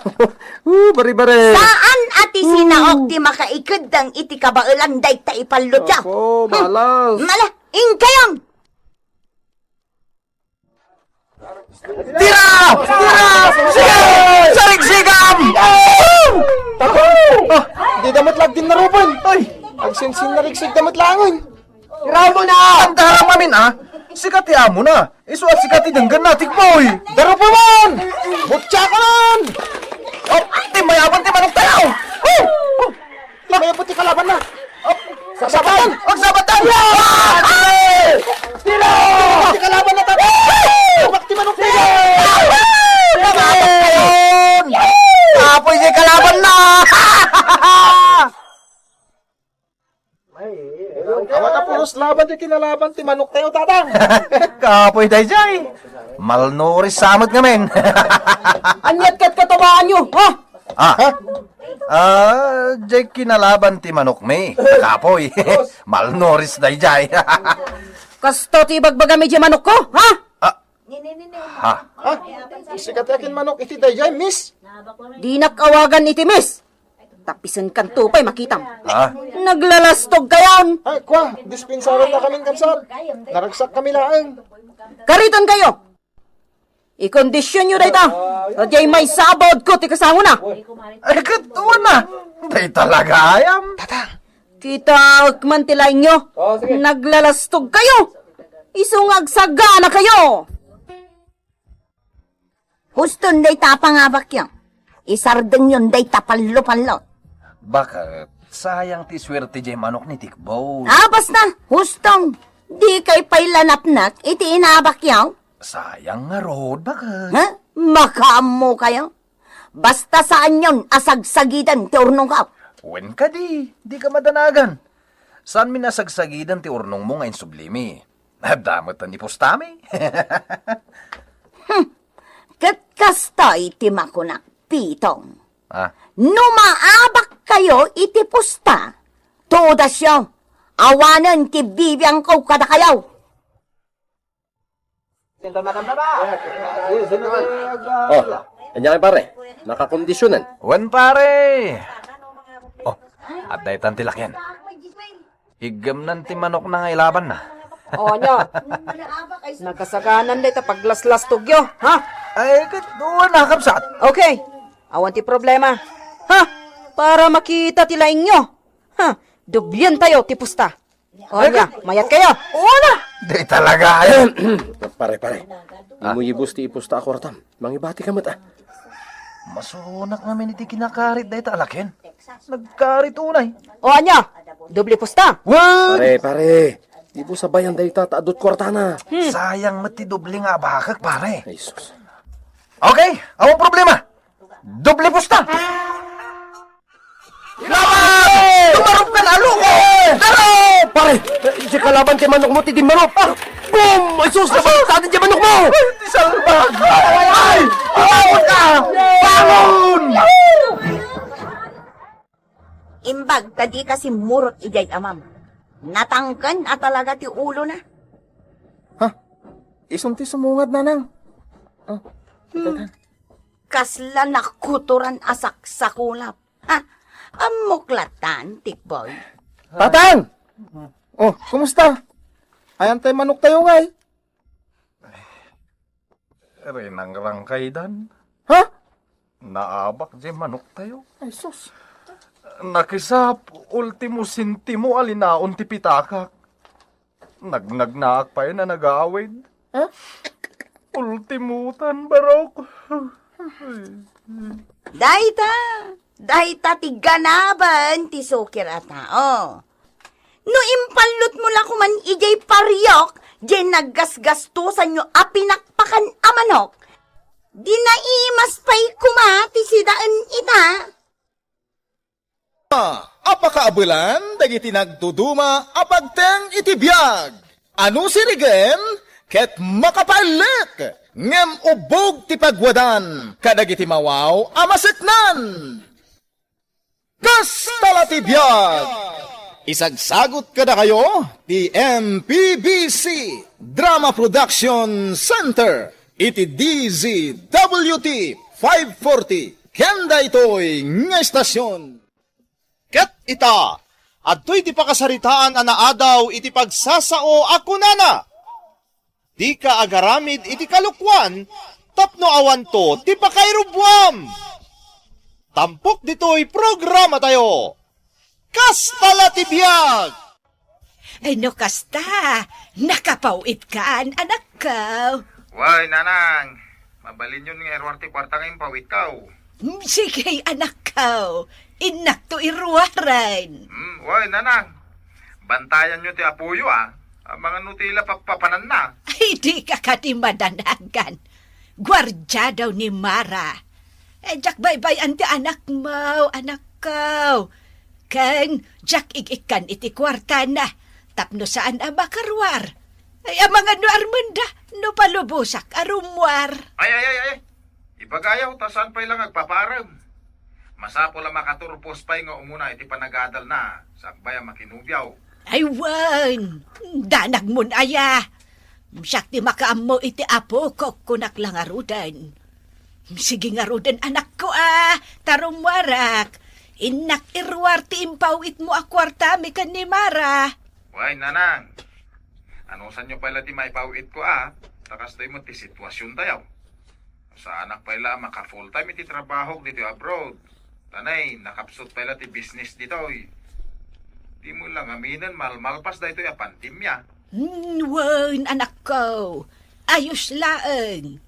Bari. Saan ati sinaok ti makaikadang iti kabailang day ta ipalot yaw? Oh, malas. Mala, ingkayong! Tira! Sige! Sarig-sigam! Di damat lag din narupan. Ay, agsinsin na rigsig damat langon. Tira mo na! Tandara mamin, Sikati amo na. Isuat sikati denggan na, tikboy. Darupaman! Butsa ka man! Timayaban ti manok tayo! May puti kalaban na. Sabatan! Sabatan! Tira! Puti kalaban na, tatang. Bakti manok tayo. Apoy di kalaban na! Awan na puros laban di kinalaban ti manok tayo, tatang. Kapoy day jay! Malnoris samot ngamin! Anyat kat katawaan nyo, ha? Jay kinalaban ti manok me. Kapoy. Malnoris day jay. Kasto ti bagbaga medyo manok ko, ha? Sikat yakin manok iti dayjay, miss. Di nakawagan iti miss. Tapisan kan tupay makitam. Naglalastog kayon. Ay, kwa, dispensaron na kaming kamsat. Naragsak kami laang. Kariton kayo. I-kondisyon nyo dayta. O jay may sabod ko ti kasango na. Ay, katuwa na. Day talaga ayam. Kita agmantilay nyo. Naglalastog kayo. Isungag saga na kayo. Huston day tapangabak yan. Isardeng yun day tapalo-palot. Bakit? Sayang ti swerte jay manok ni Tikbo. Basta, hustong. Di kay pailanapnak, iti inabak yaw. Sayang nga road, bakit? Makaamo kayo. Basta saan yun, asagsagidan, ti urnong ka. Wen ka di ka madanagan. Saan minasagsagidan ti urnong mo ngayon sublimi? Damot na ni Postami. Katkasta iti makunak, pitong. Numaabak kayo iti pusta. Tudas yun, awanan ti bibiyang ko kada kayaw. Anyan pare, nakakondisyonan. Wen pare. At daytan ti lakyan. Higam nan ti manok na nga ilaban na. Nya. Nakasaganan day ta paglaslastog yo, ha? Ay, doon na kapsat. Okay. Awan ti problema. Ha? Para makita tila inyo. Ha? Dubyan tayo ti pusta. Nya, mayat kayo. Wala. Day talaga ayun. Pare. Imo yibus ti ipusta ako ratam. Mangibati ka mata. Masunak namin iti kinakarit day talakin. Nagkarit unay. Nya, doble pusta. What? Pare. Di po sabayan day taadot kwartana. Sayang mati doble nga bakak pare. Ay, sus. Okay, awang problema. Doble pusta. Laban! Tumarap ka na, luko! Taro! Pare, si kalaban ti manok mo ti di manok. Boom! Ay, sus! Nabalitatin ti manok mo! Ti salbag! Ay! Bangon ka! Bangon! Imbag, tadi kasi murot ijay amam. Natangkan at talaga ti ulo na. Isunti sumungad na nang. Kasla nakuturan asak sakulap. Amuklatan, tikboy. Tatang! Oh, kumusta? Ayan tayo manok tayo ngay. Rinang rangkaydan. Ha? Naabak di manok tayo. Ay, sus. Nakisap, ultimo sintimo alinaon ti pitakak. Nagnagnaak pa yun na nag-aawid. Ultimutan, barok. Dahita ti ganaban ti sukir a tao. No impalot mo lang kuman ijay paryok, jay naggasgastusan nyo a pinakpakan a manok. Di na imas pa'y kumati si daan ita. Apakaabulan, dagiti nagduduma, apagteng itibiyag. Ano sirigen? Ket makapalit. Ngem ubog ti pagwadan, kadagiti mawaw, amaseknan. Kastala ti biyag! Isagsagot kada kayo, ti MPBC Drama Production Center, iti DZWT 540, kenda ito'y nga estasyon. Ket ita, adto'y ti pakasaritaan anaadaw iti pagsasao ako nana. Di ka agaramid iti kalukwan, tapno awan to ti pakairubwam. Tampok dito'y programa tayo. Kastala ti biyag! Ay no kasta, nakapawit kaan, anak ko. Way, nanang. Mabalin yun nga erwarte kwarta ngayong pawit ka. Sige, anak ko. Inak to irwaran. Way, nanang. Bantayan nyo ti apuyo Ang mga nutila papapanan na. Ay, di ka madanagan. Gwardya daw ni Mara. Jack bye-bye anti anak mo, anak ko. Kan, Jack igikan iti kwarta na. Tapno saan ang makarwar. Ay, ang mga no armanda, no palubusak arumwar. Ay. Ibagayaw, tasan pa'y lang agpaparang. Masapo lang makaturpos pa'y nga umuna iti panagadal na. Sakbaya makinubyaw. Ay, wan. Danag mo na aya. Siyak ti makaammo iti apo ko kunak lang arudan. Sige nga rudan anak ko tarumwarak. Inak irwar ti impawit mo akwarta mi kan ni Mara. Way, nanang. Ano sa nyo pala ti maipawit ko takas tayo mo ti sitwasyon tayo. Sa anak pala maka full time iti trabaho dito abroad. Tanay, nakapsot pala ti business dito. Di mo lang aminan malmalpas dito pantimya. Wan, anak ko. Ayos laeng.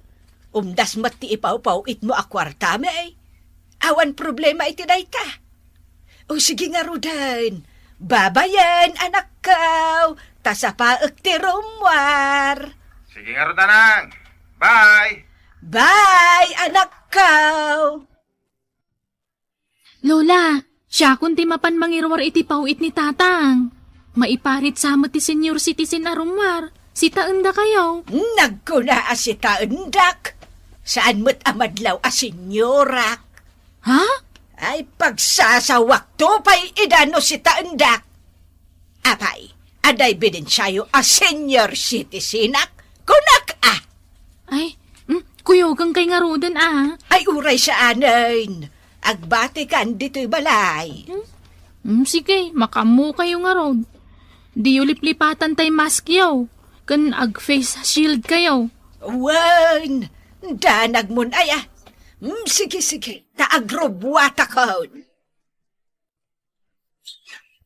Umdas mati ipaw-pawit mo akwarta mi Awan problema iti dayta. O sige nga rudan. Babayan, anak ko. Tasapaak ti rumwar. Sige nga rudanang. Bye! Bye, anak ko. Lola, siya kun ti mapan mangirwar iti pawit ni tatang. Maiparit sa ti senior citizen na rumwar. Si taenda kayo. Nagkuna si taendak. Saan mo't amadlaw senyorak? Ha? Ay pagsasawak to pa'y idano si taendak. Apay, aday bidensyayo senior citizenak. Kunak Ay, kuyogang kay nga rodan Ay uray sa anin. Agbati kan dito'y balay. Sige, makamu kayo nga rod. Di ulip-lipatan tay mask yaw. Kan ag-face shield kayo. Wan, danag mo na Sige, taagrobwata ko.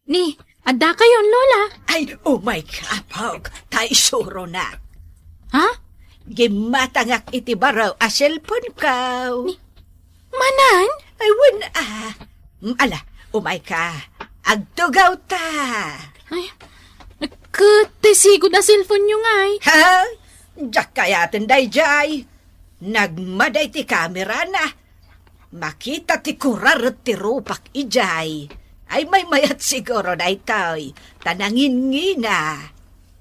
Ni, adda kayon, Lola. Ay, oh my kapag, tay suro na. Ha? Gimatangak iti baraw cellphone ko. Ni, manan? Ay, wan Ala, umay ka. Agtugaw ta. Ay, nagkatisigod na cellphone nyo ngay. Ha? Diyak kaya tinday jay. Nagmaday ti kamera na. Makita ti kurar ti rupak ijay. Ay may mayat siguro na ito'y tanangin ngina.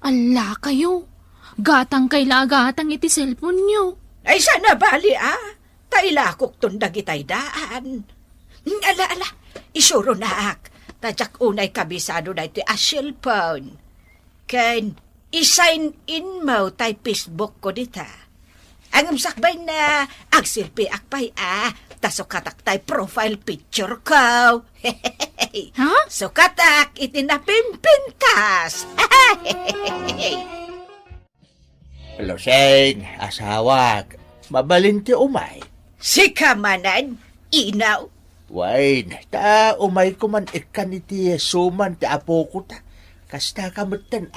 Ala kayo. Gatang kayla gatang iti cellphone nyo. Ay sana bali tailakok tundag itay daan. Ala, isuro na Tadyak unay kabisado na ito cellphone. Ken, isign in mo tay Facebook ko dita. Ang sakbay na agsilpi akpay tasukatak tay profile picture ko. Ha? Sukatak itinapimpintas. Luseng, asawag, mabalinti umay. Si kamanan, inaw. Wain, ta umay ko man ikan iti suman ti apo ko ta. Kasta kamutan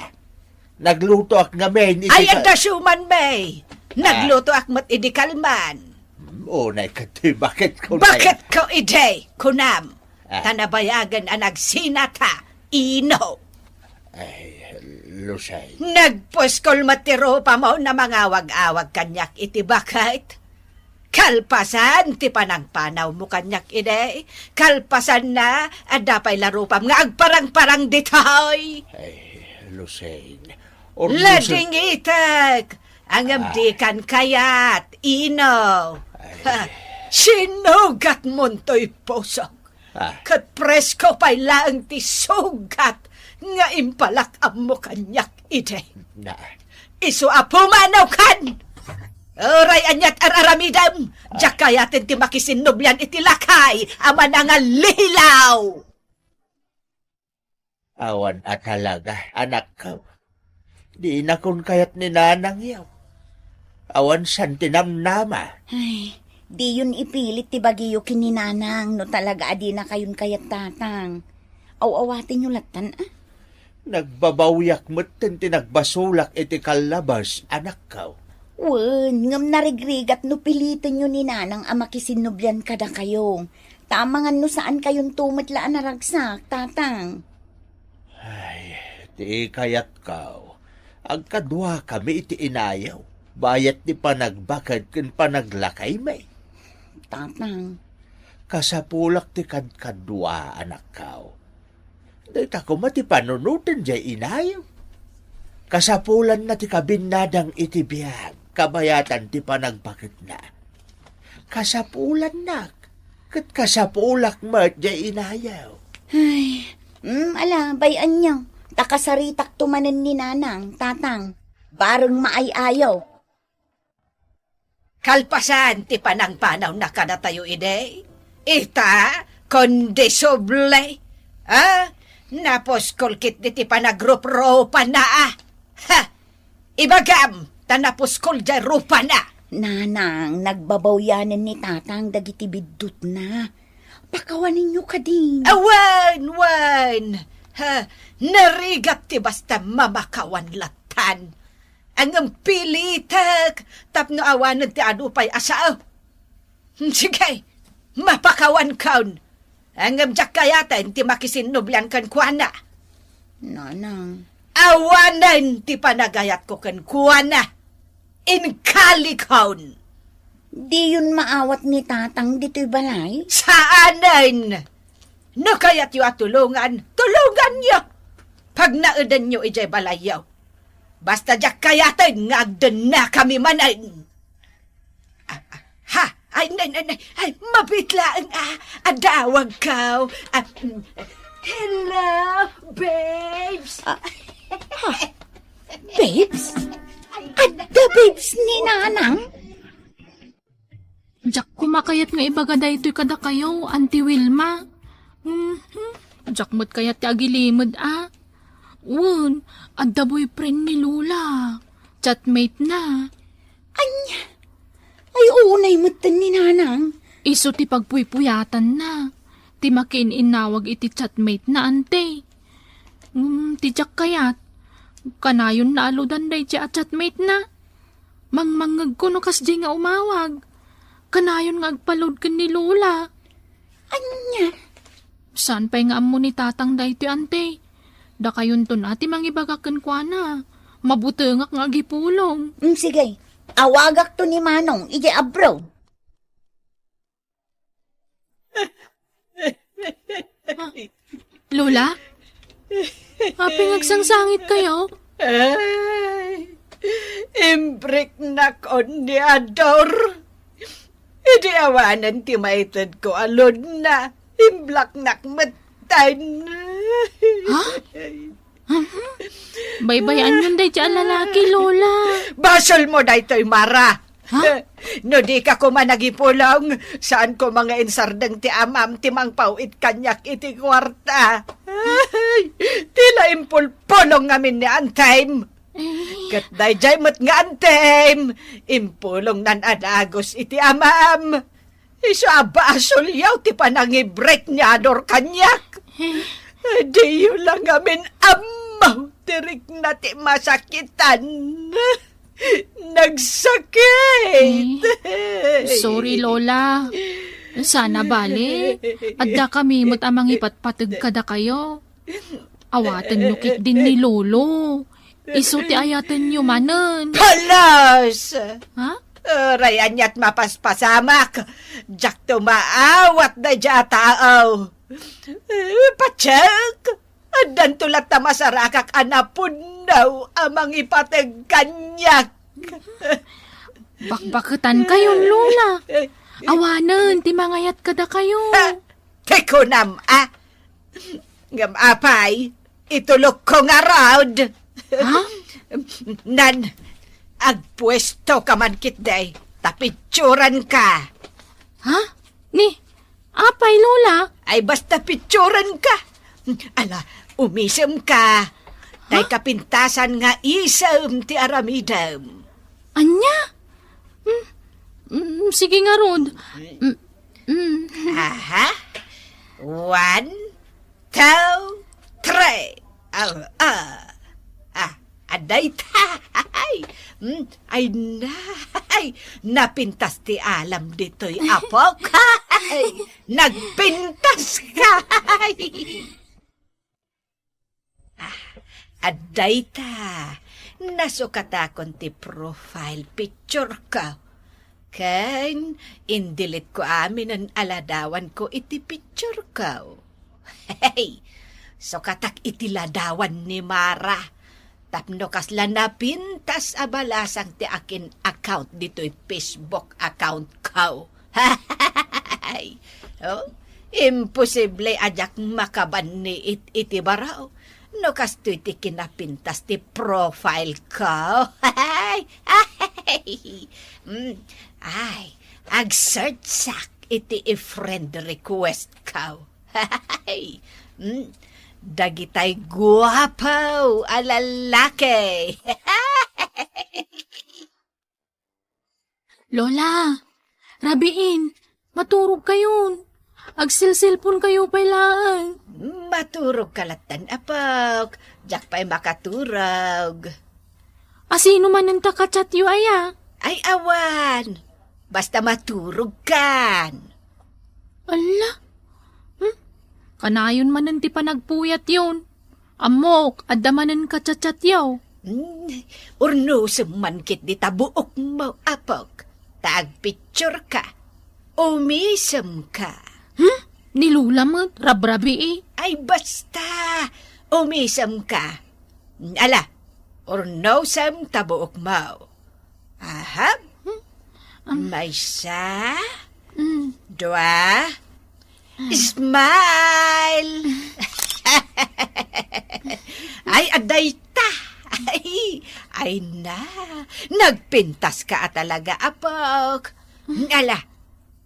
Nagluto ak ngamen iti... Ay, ang dasuman, bay. Nagluto ak mat idikalman. Unay ka ti, bakit ko Bakit ko ide, kunam? Ah. Tanabayagan ang nagsinata, ino. Lusay. Nagpuskol matiro pa mo na mga awag-awag kanyak iti bakit? Kalpasan ti panang panaw mo kanyak ide. Kalpasan na at dapay larupam nga agparang-parang ditoy. Lusay. Lading itag ang amdikan kayat, ino. Sinugat monto'y pusok. Kat presko pa'y laang ti sugat nga impalak ang mo kanyak ide. Na. Isu apumanaw kan! Oray anyat araramidam! Diyak kayatin ti makisinubyan iti lakay ama na nga lilaw! Awan at talaga, anak ko. Di na kun kayat ni nanang yaw. Awan san tinamnama. Ay, di yun ipilit ti bagiyo kininanang no talaga adi na kayon kayat tatang. Aw-awatin nyo latan ah. Nagbabawyak mo't tinagbasulak iti kalabas, anak ko. Wen, ngam narigrigat no pilitin nyo ni nanang amakisinubyan kada kayo. Tamangan no saan kayong tumatlaan na ragsak, tatang. Di kayat kao. Agkadwa kami iti inayaw. Bayat ni panagbakad ken panaglakay may. Tatang. Kasapulak ti kadkadwa, anak kao. Dahit ako mati panunutin jay inayaw. Kasapulan na ti kabinadang iti biyag, kabayatan ti panagbakit na. Kasapulan nak, kat kasapulak mat jay inayaw. Ay, ala, bayan nyo. Takasaritak tumanan ni nanang, tatang. Barang maayaw. Kalpasan ti panang panaw na kada tayo ide. Ita, kondesoble. Napos kolkit di ti panagrup-rupa na Ha! Ibagam, tanapos kol jay rupa na. Nanang, nagbabawyanan ni tatang dagiti biddut na. Pakawanin nyo ka din. Wan! Narigat ti basta mamakawan latan. Ang pilitak, tapno awanan ti adupay asao. Sige, mapakawan kaun. Ang jak kayatan ti makisinubyan kan kuana. Nanang. Awanan ti panagayat ko kan kuana. Inkalikaun. Di yun maawat ni tatang dito'y balay? Saanan? No kaya't yu at tulungan nyo. Pag naudan nyo ijay balayaw. Basta jak kayatan nga agdan na kami manan. Ay, mabitlaan adawag ka. Hello, babes. Babes? Adda babes ni nanang? Jak kumakayat nga ibagada ito'y kada kayo, Auntie Wilma. Jak mo't kayat ti agilimod Wun, adda boyfriend ni Lula. Chatmate na. Anya? Ay, unay matan ni nanang. Iso ti pagpuypuyatan na. Ti makin-inawag iti chatmate na, ante. Ti jak kayat. Kanayon na aludan day ti chatmate na. Mangmangag ko no kasdi nga umawag. Kanayon nga agpalod ken ni Lola. Anya? Saan pa'y nga amo ni tatang day ti ante? Da kayon to na ti mangibagaken kwa na. Mabutengak nga gipulong. Sige, awagak to ni Manong, ije abro. Lola? Happy ngagsangsangit kayo? Ay, imbrek na kon ni Ador. Idi awanan ti maitad ko alod na. Imblak nak matan. Ha? Baybayan yun day dyan lalaki, Lola. Basol mo day to'y Mara. No di ka ko man nagipulong, saan ko mga insardeng ti amam ti mangpawit kanyak iti kwarta. Ay, tila impulpulong ngamin ni Antime. Kat day jay mo't nga Antime, impulong nan adagos iti amam. Iso abasol yaw ti panangibret ni Ador kanyak. Di yun lang ngamin amaw tirik na ti masakitan. Nagsakit! Sorry, Lola. Sana bale. Adda kami mo't amang ipatpatag kada kayo. Awatan nyo kit din ni Lolo. Iso ti ayatan nyo manen. Palas! Ha? Rayan niya't mapaspasamak. Jak tumaawat na dya tao. Patsak! Adan tulat na masarakak anapun daw amang ipatag kanyak. Bakbaketan kayon, Lola. Awanan, timangayat kada kayo. Teko nam, Ngam apay, itulog ko nga raod. Ha? Nan, agpwesto ka man kit day, tapitsuran ka. Ha? Ni, apay, Lola? Ay basta pitsuran ka. Ala, umisem ka. Tay kapintasan nga isem ti aramidam. Anya? Sige nga, Rod. Aha. 1, 2, 3. Aday tay. Ay nay. Napintas ti alam dito'y apok. Nagpintas ka. Aday ta. Nasukatakon ti profile picture ka. Ken, indilit ko amin ang aladawan ko iti picture ko. Hey, sukatak iti ladawan ni Mara. Tapno kasla na pintas abalasang ti akin account dito'y Facebook account ko. Hey, oh, imposible ajak makaban ni iti baraw. No kasto iti kinapintas ti profile ko. Ay, ag-search sak iti i-friend request ko. Dagitay guwapaw alalaki. Lola, rabiin, maturog kayon. Agsilsilpon kayo pailaan. Maturog kalatan apok. Jak pa'y makaturog. Asino man ang takachat yu aya? Ay awan. Basta maturog kan. Ala? Kanayon man ang ti panagpuyat yun. Amok, adamanan kachat-chat yaw. Urno sumankit di tabuok mo apok. Tag-picture ka. Umisem ka. Nilula mo, rabrabi eh. Ay basta, umisem ka. Ala, urno sam tabuok mo. Aha. May isa, dua, smile. Ay, aday ta. Ay na, nagpintas ka talaga, apok. Ala,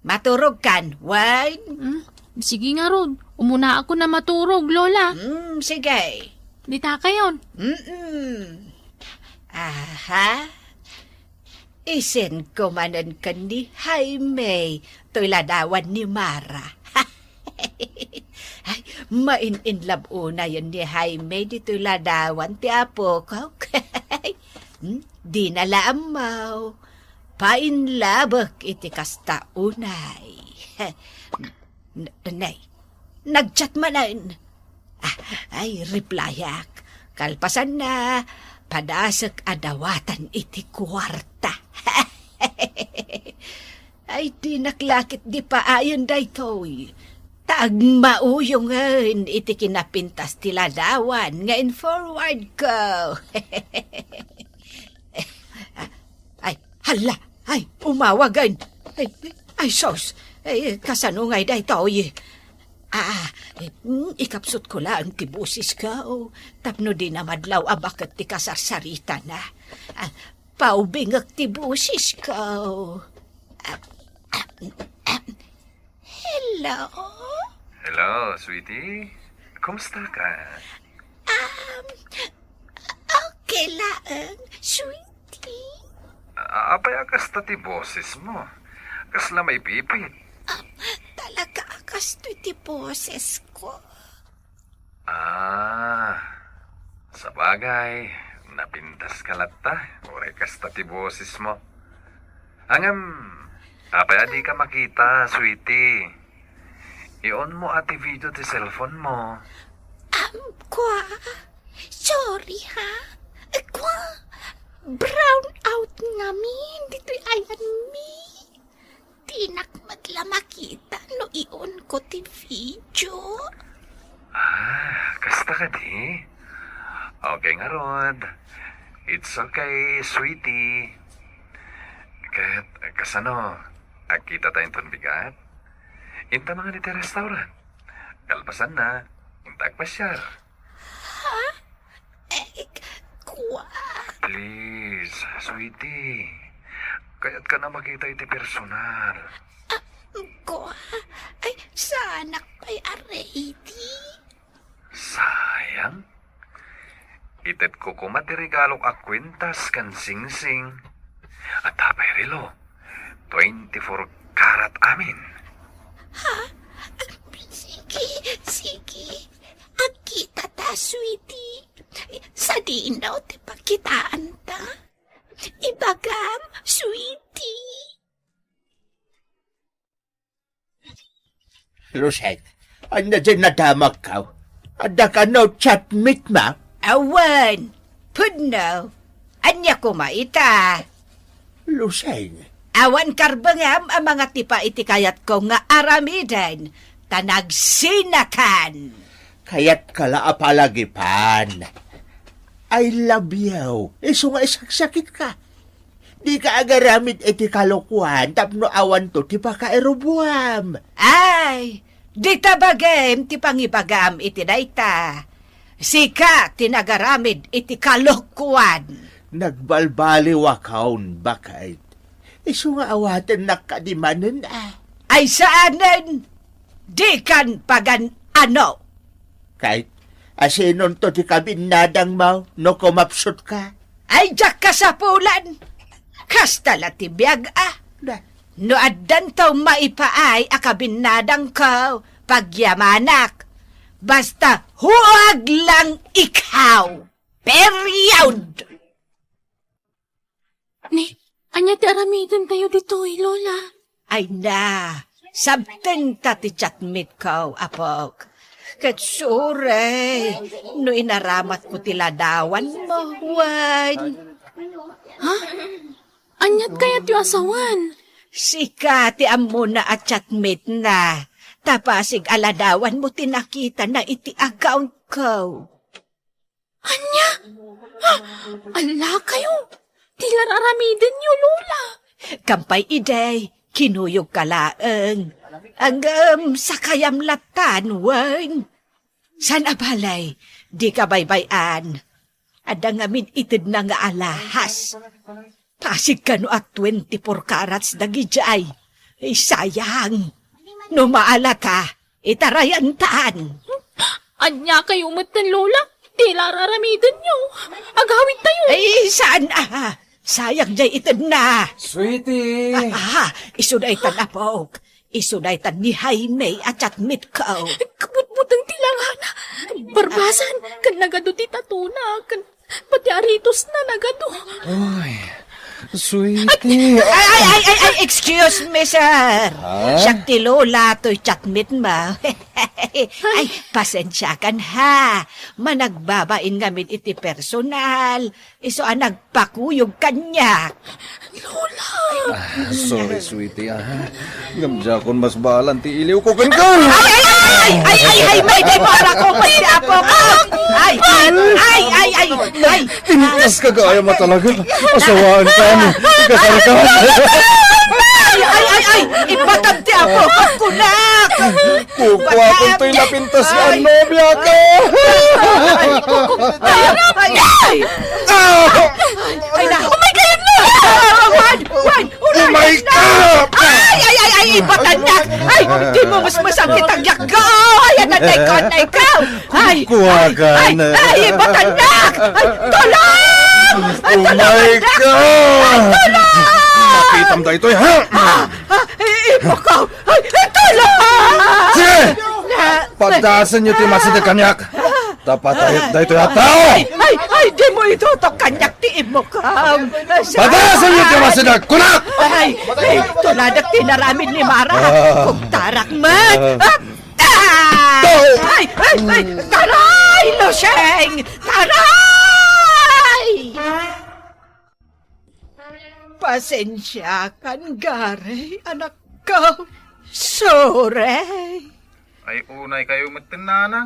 maturog kan, wine? Sige nga, Rod. Umuna ako na maturog, Lola. Sige. Dita kayon. Aha. Isin ko manan ka ni Jaime. To'y ladawan ni Mara. Ay, main-in-love una yun ni Jaime. Dito'y ladawan ti apo ko. Di nalaamaw. Painlabak iti kasta unay. Nay, nagchat manan. Ay, replyak. Kalpasan na, padasak adawatan iti kwarta. Ay, di naklakit di pa ayon daytoy. Taag mauyong iti kinapintas ti ladawan nga in forward ko. Ay, hala, ay, umawagan. Ay, sos. Ay, kasanungay daytoy. Ikapsot ko lang ti busis ka, tapno di na madlaw abakat ti kasarsarita na. Paubingak ti busis ka, Hello? Hello, sweetie. Kumusta ka? Okay lang, sweetie. Apay akas ta ti boses mo. Kasla may pipit. Talaga akas to ti boses ko. Sa bagay, Napintas ka lata. Oray kasta ti boses mo. Angam, tapay di ka makita, sweetie. I-on mo ati video ti cellphone mo. Kwa, sorry ha. Kwa, brown out namin. Dito'y ayan mi. Tinak madla makita no iyon ko ti video. Kasta ka di? Okay nga, Rod. It's okay, sweetie. Kahit kasano, akita tayong tunbigat. Inta mga niti restaurant. Kalpasan na, inta agpasyal. Ha? Kwa. Please, sweetie. Kaya't ka na makita iti personal. Kwa, ay sana pa'y arready. Sayang. Itet ko kumatirigalok a kwintas kan sing-sing. At tapay relo, 24 karat amin. Ha? Sige. Agkita ta, sweetie. Sa dinaw, ti pakitaan ta. Ibagam, sweetie. Rosette, anya dyan nadamag ka? Ada ka no chat meet ma? Awan, pudno. Anya ko maita. Luseng. Awan karbangam ang mga tipa itikayat ko nga aramidan. Tanagsinakan. Kaya't kala apalagipan. I love you. Iso nga isaksakit ka. Di ka agaramid iti kalokuhan, tapno awan to ti pakairubuam. Ay, di tabagem ti pangibagam iti dayta. Sika tinagaramid iti kalokuan. Nagbalbaliw akaun bakit? Iso nga awatan nakadimanan Ay saanan, di kan pagan ano. Kahit asinon to ti kabinadang mo, no kumapsot ka. Ay jak ka sa pulan. Kasta latibiyag No addan taw maipaay akabinadang ko pagyamanak. Basta huwag lang ikaw. Period! Ni, anya ti aramidan tayo dito, Lola. Ay na, sabten ta ti chatmit ko, apok. Katsure, no inaramat ko tiladawan mo, wan. Ha? Anyat kaya ti asawan? Sika ti amo na at chatmate na. Tapasig aladawan mo tinakita na iti account ko. Anya? Ha? Ala kayo? Tilar aramidin niyo, Lola. Kampay iday, kinuyog ka laeng. Ang sakayam latan, wan. San abalay, di ka baybayan. Adang amin itid na nga alahas. Pasig ka no at 24 karats dagijay. Sayang. No maala ka, itarayan taan. Anya kayo matan, Lola? Tilar aramidin niyo. Agawin tayo. Ay, saan sayang jay itid na. Sweetie! Isuday tan apok. Isuday tan ni Jaime at chatmit ko. Kabutbutang tilangana. Barbasan, kan nagado ti tatuna. Kan pati aritos na nagado. Ay, sweetie! Ay, excuse me, sir. Siyak ti Lola to'y chatmit mo. Ay, pasensya kan ha. Managbabain ngamin iti personal. Iso nagpakuyog kanya. Lola! Sorry, sweetie, Ngamdya kon mas balan ti iliw ko kan ka! Ay, may demora ko pati apo ko. Ay. Tinitas ka gaya mo talaga. Asawaan ka mo. Kasar ka. Ay, ibatag ti apo ko kunak. Kukwa kung to'y napintas si Anobia ka. Ay, na. Oh my God, no! Wan! Oh my God! Ay, ipatanyak! Ay, di mo mas masakit ang yak ko! Ay, nanay ko! Ay, Kuwagan. ay, ipatanyak! Ay, tulong! Oh my God! Makitam da ito, ha? Ipakaw! Ay, tulong! Sige! Pagdasan niyo ti masidag kanyak. Dapat ayot da ito yata! Ay, di mo Uy, tutok kanyak ti imo kam. Batasan niyo ka masadar! Kunak! Ay, tuladak tinaramid ni Mara. Kung tarak man. Ay! Taray, Luseng! Taray! Pasensya kan, Gary, anak ko. Sorry. Ay unay kayo magtinana.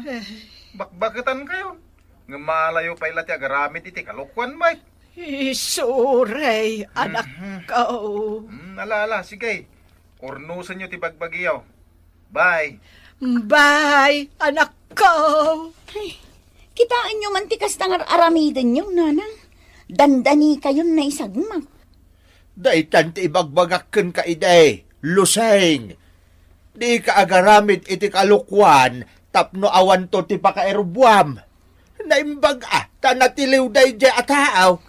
Bakbakitan kayo. Nga malayo pa ilat ya garamit iti kalukwan may. Sorry, anak ko. Alala, sige. Ornusan nyo ti bagbagiyaw. Bye. Bye, anak ko. Ay, kitaan nyo man tikas tangar aramidan nyo, nanang. Dandani kayo na isagmag. Daitan ti ibagbagakken ka ide, Luseng. Di ka agaramid iti kalukwan, tapno awan to ti pakaerubwam. Naimbag tanatiliw day di ataaw.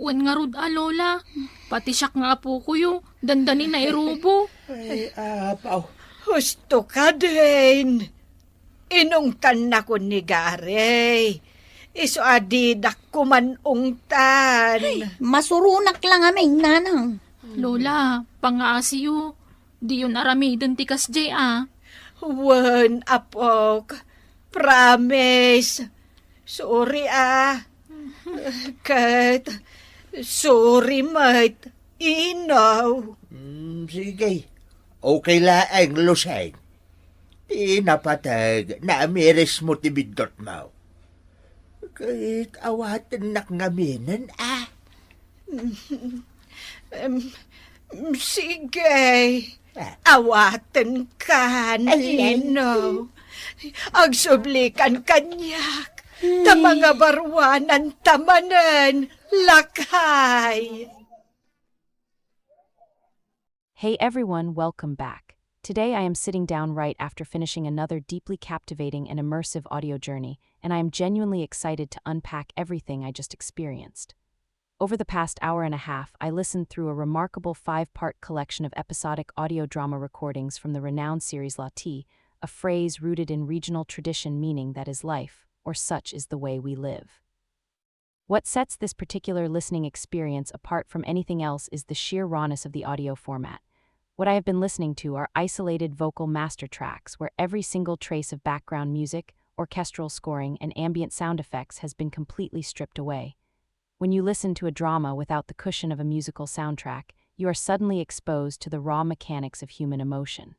Wen nga rod Lola. Pati siyak nga po kuyo. Dandani na irubo. Ay, apaw. Husto ka din. Inungtan na ko ni Gary. Iso adidak ko man ungtan. Ay, masurunak lang aming nanang. Lola, pangaasiyo. Di yun aramidan tikas jay Wan, apok. Promise. Sorry Kat. Sorry, mate. Inaw. Sige. Okay laeng, Luseng. Di napatag na amiris mo ti bidot mo. Kahit awatan nak ngaminan, Sige. Awatan kan, inaw. Agsublikan kanyak. Ta mga barwanan tamanan. Lakay. Hey everyone, welcome back. Today I am sitting down right after finishing another deeply captivating and immersive audio journey, and I am genuinely excited to unpack everything I just experienced. Over the past hour and a half, I listened through a remarkable 5-part collection of episodic audio drama recordings from the renowned series Lati, a phrase rooted in regional tradition meaning that is life, or such is the way we live. What sets this particular listening experience apart from anything else is the sheer rawness of the audio format. What I have been listening to are isolated vocal master tracks where every single trace of background music, orchestral scoring, and ambient sound effects has been completely stripped away. When you listen to a drama without the cushion of a musical soundtrack, you are suddenly exposed to the raw mechanics of human emotion.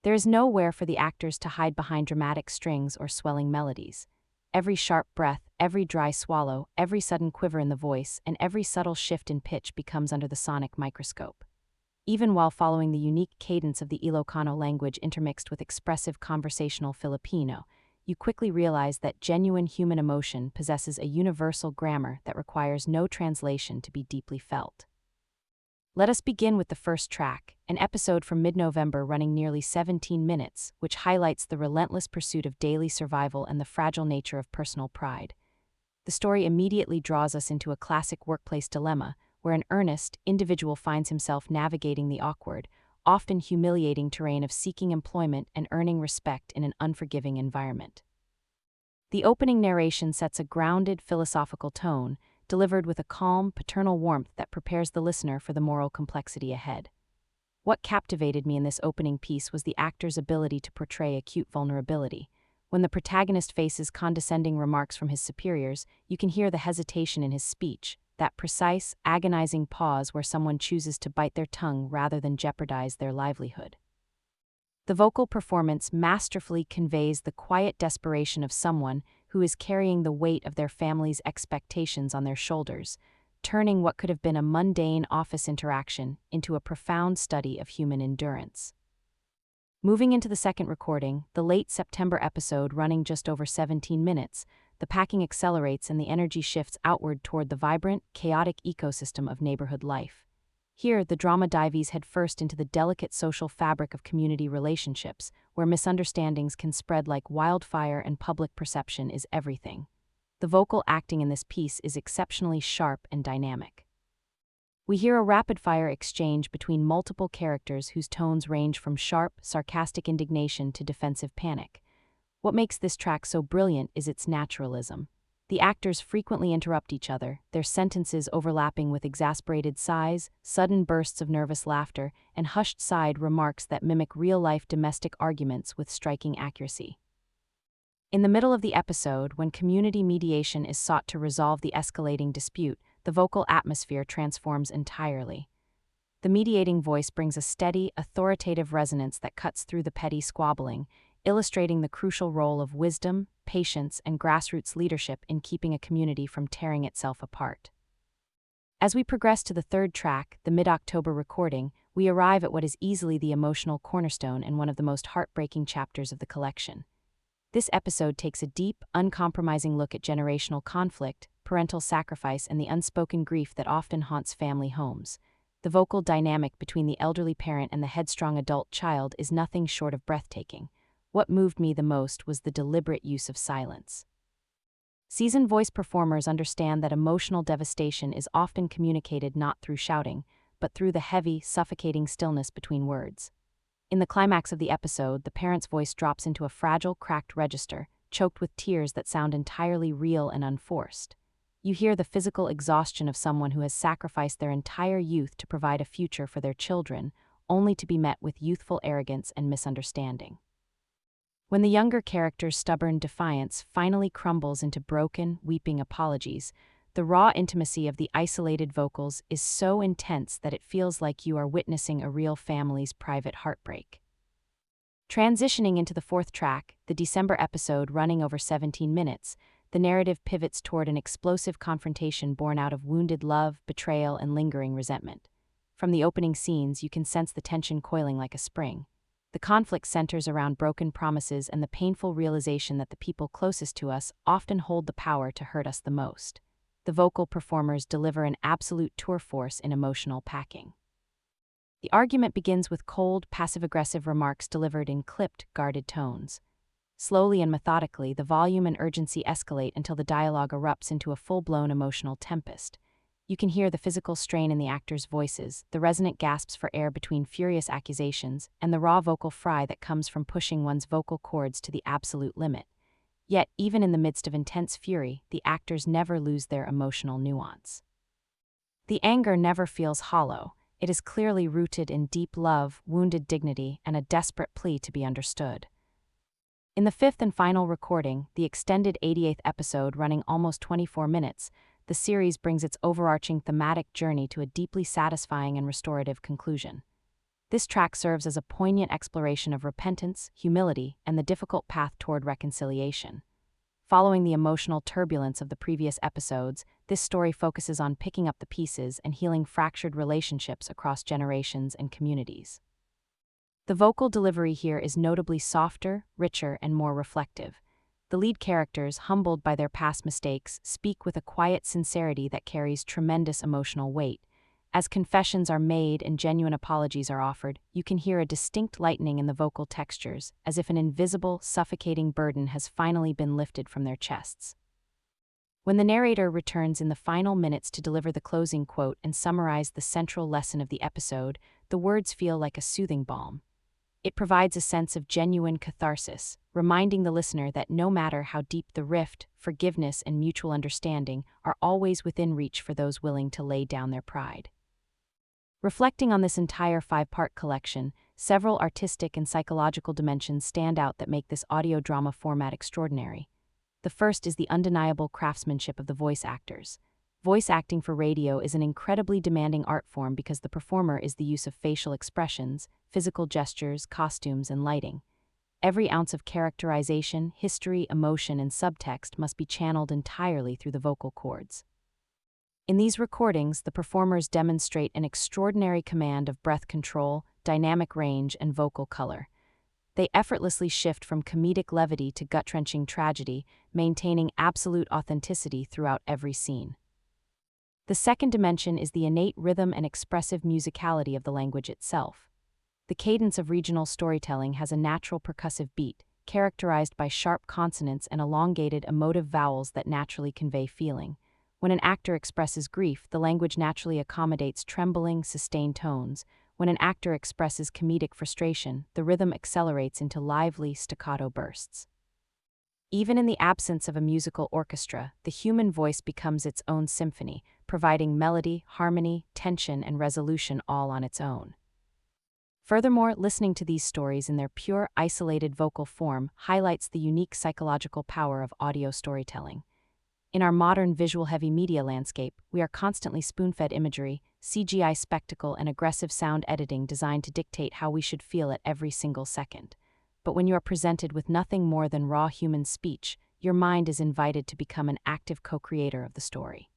There is nowhere for the actors to hide behind dramatic strings or swelling melodies. Every sharp breath, every dry swallow, every sudden quiver in the voice, and every subtle shift in pitch becomes under the sonic microscope. Even while following the unique cadence of the Ilocano language intermixed with expressive conversational Filipino, you quickly realize that genuine human emotion possesses a universal grammar that requires no translation to be deeply felt. Let us begin with the first track, an episode from mid-November running nearly 17 minutes, which highlights the relentless pursuit of daily survival and the fragile nature of personal pride. The story immediately draws us into a classic workplace dilemma, where an earnest individual finds himself navigating the awkward, often humiliating terrain of seeking employment and earning respect in an unforgiving environment. The opening narration sets a grounded philosophical tone, delivered with a calm, paternal warmth that prepares the listener for the moral complexity ahead. What captivated me in this opening piece was the actor's ability to portray acute vulnerability. When the protagonist faces condescending remarks from his superiors, you can hear the hesitation in his speech, that precise, agonizing pause where someone chooses to bite their tongue rather than jeopardize their livelihood. The vocal performance masterfully conveys the quiet desperation of someone who is carrying the weight of their family's expectations on their shoulders, turning what could have been a mundane office interaction into a profound study of human endurance. Moving into the second recording, the late September episode running just over 17 minutes, the packing accelerates and the energy shifts outward toward the vibrant, chaotic ecosystem of neighborhood life. Here, the drama dives headfirst into the delicate social fabric of community relationships, where misunderstandings can spread like wildfire and public perception is everything. The vocal acting in this piece is exceptionally sharp and dynamic. We hear a rapid-fire exchange between multiple characters whose tones range from sharp, sarcastic indignation to defensive panic. What makes this track so brilliant is its naturalism. The actors frequently interrupt each other, their sentences overlapping with exasperated sighs, sudden bursts of nervous laughter, and hushed side remarks that mimic real-life domestic arguments with striking accuracy. In the middle of the episode, when community mediation is sought to resolve the escalating dispute, the vocal atmosphere transforms entirely. The mediating voice brings a steady, authoritative resonance that cuts through the petty squabbling, illustrating the crucial role of wisdom, patience, and grassroots leadership in keeping a community from tearing itself apart. As we progress to the third track, the mid-October recording, we arrive at what is easily the emotional cornerstone and one of the most heartbreaking chapters of the collection. This episode takes a deep, uncompromising look at generational conflict, parental sacrifice, and the unspoken grief that often haunts family homes. The vocal dynamic between the elderly parent and the headstrong adult child is nothing short of breathtaking. What moved me the most was the deliberate use of silence. Seasoned voice performers understand that emotional devastation is often communicated not through shouting, but through the heavy, suffocating stillness between words. In the climax of the episode, the parent's voice drops into a fragile, cracked register, choked with tears that sound entirely real and unforced. You hear the physical exhaustion of someone who has sacrificed their entire youth to provide a future for their children, only to be met with youthful arrogance and misunderstanding. When the younger character's stubborn defiance finally crumbles into broken, weeping apologies, the raw intimacy of the isolated vocals is so intense that it feels like you are witnessing a real family's private heartbreak. Transitioning into the fourth track, the December episode running over 17 minutes, the narrative pivots toward an explosive confrontation born out of wounded love, betrayal, and lingering resentment. From the opening scenes, you can sense the tension coiling like a spring. The conflict centers around broken promises and the painful realization that the people closest to us often hold the power to hurt us the most. The vocal performers deliver an absolute tour force in emotional packing. The argument begins with cold, passive-aggressive remarks delivered in clipped, guarded tones. Slowly and methodically, the volume and urgency escalate until the dialogue erupts into a full-blown emotional tempest. You can hear the physical strain in the actors' voices, the resonant gasps for air between furious accusations, and the raw vocal fry that comes from pushing one's vocal cords to the absolute limit. Yet, even in the midst of intense fury, the actors never lose their emotional nuance. The anger never feels hollow. It is clearly rooted in deep love, wounded dignity, and a desperate plea to be understood. In the fifth and final recording, the extended 88th episode running almost 24 minutes, the series brings its overarching thematic journey to a deeply satisfying and restorative conclusion. This track serves as a poignant exploration of repentance, humility, and the difficult path toward reconciliation. Following the emotional turbulence of the previous episodes, this story focuses on picking up the pieces and healing fractured relationships across generations and communities. The vocal delivery here is notably softer, richer, and more reflective. The lead characters, humbled by their past mistakes, speak with a quiet sincerity that carries tremendous emotional weight. As confessions are made and genuine apologies are offered, you can hear a distinct lightening in the vocal textures, as if an invisible, suffocating burden has finally been lifted from their chests. When the narrator returns in the final minutes to deliver the closing quote and summarize the central lesson of the episode, the words feel like a soothing balm. It provides a sense of genuine catharsis, reminding the listener that no matter how deep the rift, forgiveness and mutual understanding are always within reach for those willing to lay down their pride. Reflecting on this entire 5-part collection, several artistic and psychological dimensions stand out that make this audio drama format extraordinary. The first is the undeniable craftsmanship of the voice actors. Voice acting for radio is an incredibly demanding art form because the performer is the use of facial expressions, physical gestures, costumes, and lighting. Every ounce of characterization, history, emotion, and subtext must be channeled entirely through the vocal cords. In these recordings, the performers demonstrate an extraordinary command of breath control, dynamic range, and vocal color. They effortlessly shift from comedic levity to gut-wrenching tragedy, maintaining absolute authenticity throughout every scene. The second dimension is the innate rhythm and expressive musicality of the language itself. The cadence of regional storytelling has a natural percussive beat, characterized by sharp consonants and elongated emotive vowels that naturally convey feeling. When an actor expresses grief, the language naturally accommodates trembling, sustained tones. When an actor expresses comedic frustration, the rhythm accelerates into lively, staccato bursts. Even in the absence of a musical orchestra, the human voice becomes its own symphony, providing melody, harmony, tension, and resolution all on its own. Furthermore, listening to these stories in their pure, isolated vocal form highlights the unique psychological power of audio storytelling. In our modern visual-heavy media landscape, we are constantly spoon-fed imagery, CGI spectacle, and aggressive sound editing designed to dictate how we should feel at every single second. But when you are presented with nothing more than raw human speech, your mind is invited to become an active co-creator of the story.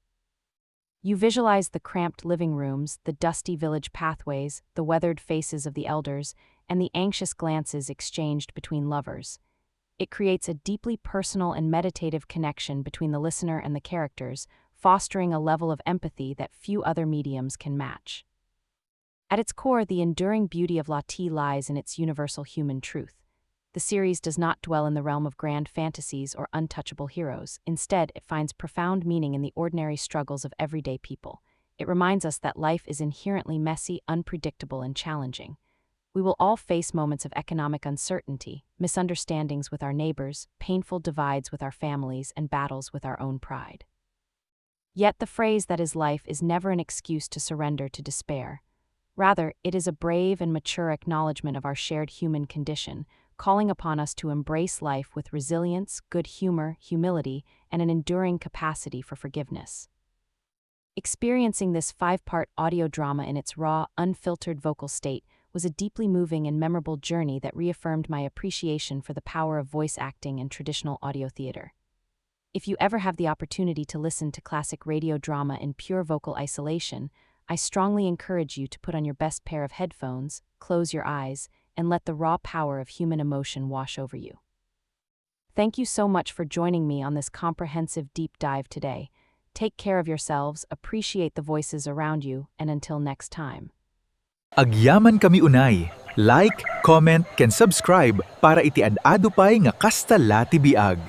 You visualize the cramped living rooms, the dusty village pathways, the weathered faces of the elders, and the anxious glances exchanged between lovers. It creates a deeply personal and meditative connection between the listener and the characters, fostering a level of empathy that few other mediums can match. At its core, the enduring beauty of Lati lies in its universal human truth. The series does not dwell in the realm of grand fantasies or untouchable heroes. Instead, it finds profound meaning in the ordinary struggles of everyday people. It reminds us that life is inherently messy, unpredictable, and challenging. We will all face moments of economic uncertainty, misunderstandings with our neighbors, painful divides with our families, and battles with our own pride. Yet the phrase "that is life" is never an excuse to surrender to despair. Rather, it is a brave and mature acknowledgement of our shared human condition, calling upon us to embrace life with resilience, good humor, humility, and an enduring capacity for forgiveness. Experiencing this 5-part audio drama in its raw, unfiltered vocal state was a deeply moving and memorable journey that reaffirmed my appreciation for the power of voice acting and traditional audio theater. If you ever have the opportunity to listen to classic radio drama in pure vocal isolation, I strongly encourage you to put on your best pair of headphones, close your eyes, and let the raw power of human emotion wash over you. Thank you so much for joining me on this comprehensive deep dive today. Take care of yourselves, appreciate the voices around you, and until next time. Agyaman kami unay. Like, comment, ken subscribe para iti ad-ado pay nga kasta Lati Biag.